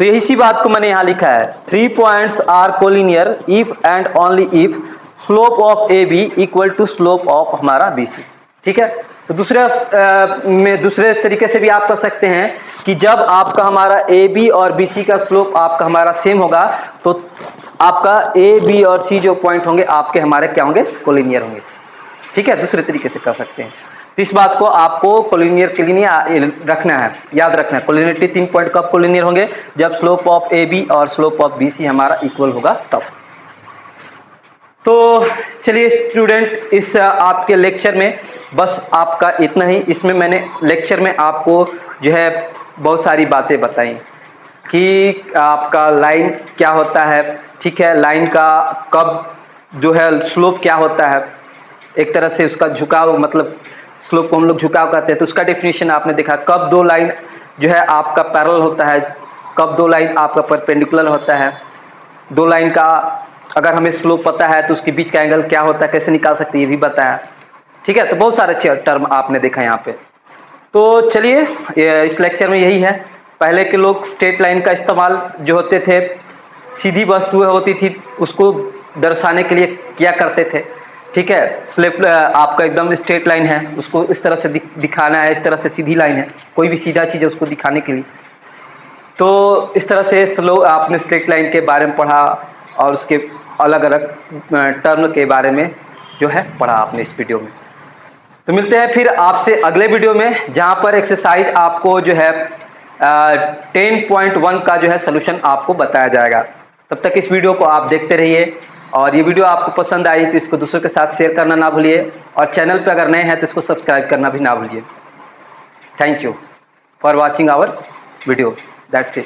यही सी बात को मैंने यहाँ लिखा है, 3 points are collinear if and only if slope of AB equal to slope of हमारा BC, ठीक है। तो दूसरे तरीके से भी आप कर सकते हैं कि जब आपका हमारा AB और BC का स्लोप आपका हमारा सेम होगा, तो आपका A, B और C जो पॉइंट होंगे आपके हमारे क्या होंगे, कोलिनियर होंगे, ठीक है। दूसरे तरीके से कर सकते हैं। तो इस बात को आपको कोलिनियर के लिए रखना है, याद रखना है। कोलिनियरिटी 3 पॉइंट कब कोलिनियर होंगे, जब स्लोप ऑफ AB और स्लोप ऑफ BC हमारा इक्वल होगा तब। तो चलिए स्टूडेंट, इस आपके लेक्चर में बस आपका इतना ही। इसमें मैंने लेक्चर में आपको जो है बहुत सारी बातें बताई कि आपका लाइन क्या होता है, ठीक है, लाइन का कब जो है स्लोप क्या होता है, एक तरह से उसका झुकाव, मतलब स्लोप को हम लोग झुकाव कहते हैं, तो उसका डेफिनेशन आपने देखा। कब दो लाइन जो है आपका पैरेलल होता है, कब दो लाइन आपका परपेंडिकुलर होता है, दो लाइन का अगर हमें स्लोप पता है तो उसके बीच का एंगल क्या होता है, कैसे निकाल सकते हैं, ये भी बताया, ठीक है। तो बहुत सारे अच्छे टर्म आपने देखा यहाँ पे। तो चलिए इस लेक्चर में यही है। पहले के लोग स्ट्रेट लाइन का इस्तेमाल जो होते थे, सीधी वस्तुएं होती थी उसको दर्शाने के लिए किया करते थे, ठीक है। स्लेप आपका एकदम स्ट्रेट लाइन है, उसको इस तरह से दिखाना है, इस तरह से सीधी लाइन है, कोई भी सीधा चीज है उसको दिखाने के लिए। तो इस तरह से लोग आपने स्ट्रेट लाइन के बारे में पढ़ा और उसके अलग अलग टर्म के बारे में जो है पढ़ा आपने इस वीडियो में। तो मिलते हैं फिर आपसे अगले वीडियो में, जहां पर एक्सरसाइज आपको जो है 10.1 का जो है सोल्यूशन आपको बताया जाएगा। तब तक इस वीडियो को आप देखते रहिए, और ये वीडियो आपको पसंद आई तो इसको दूसरों के साथ शेयर करना ना भूलिए, और चैनल पर अगर नए हैं तो इसको सब्सक्राइब करना भी ना भूलिए। Thank you for watching our video, that's it.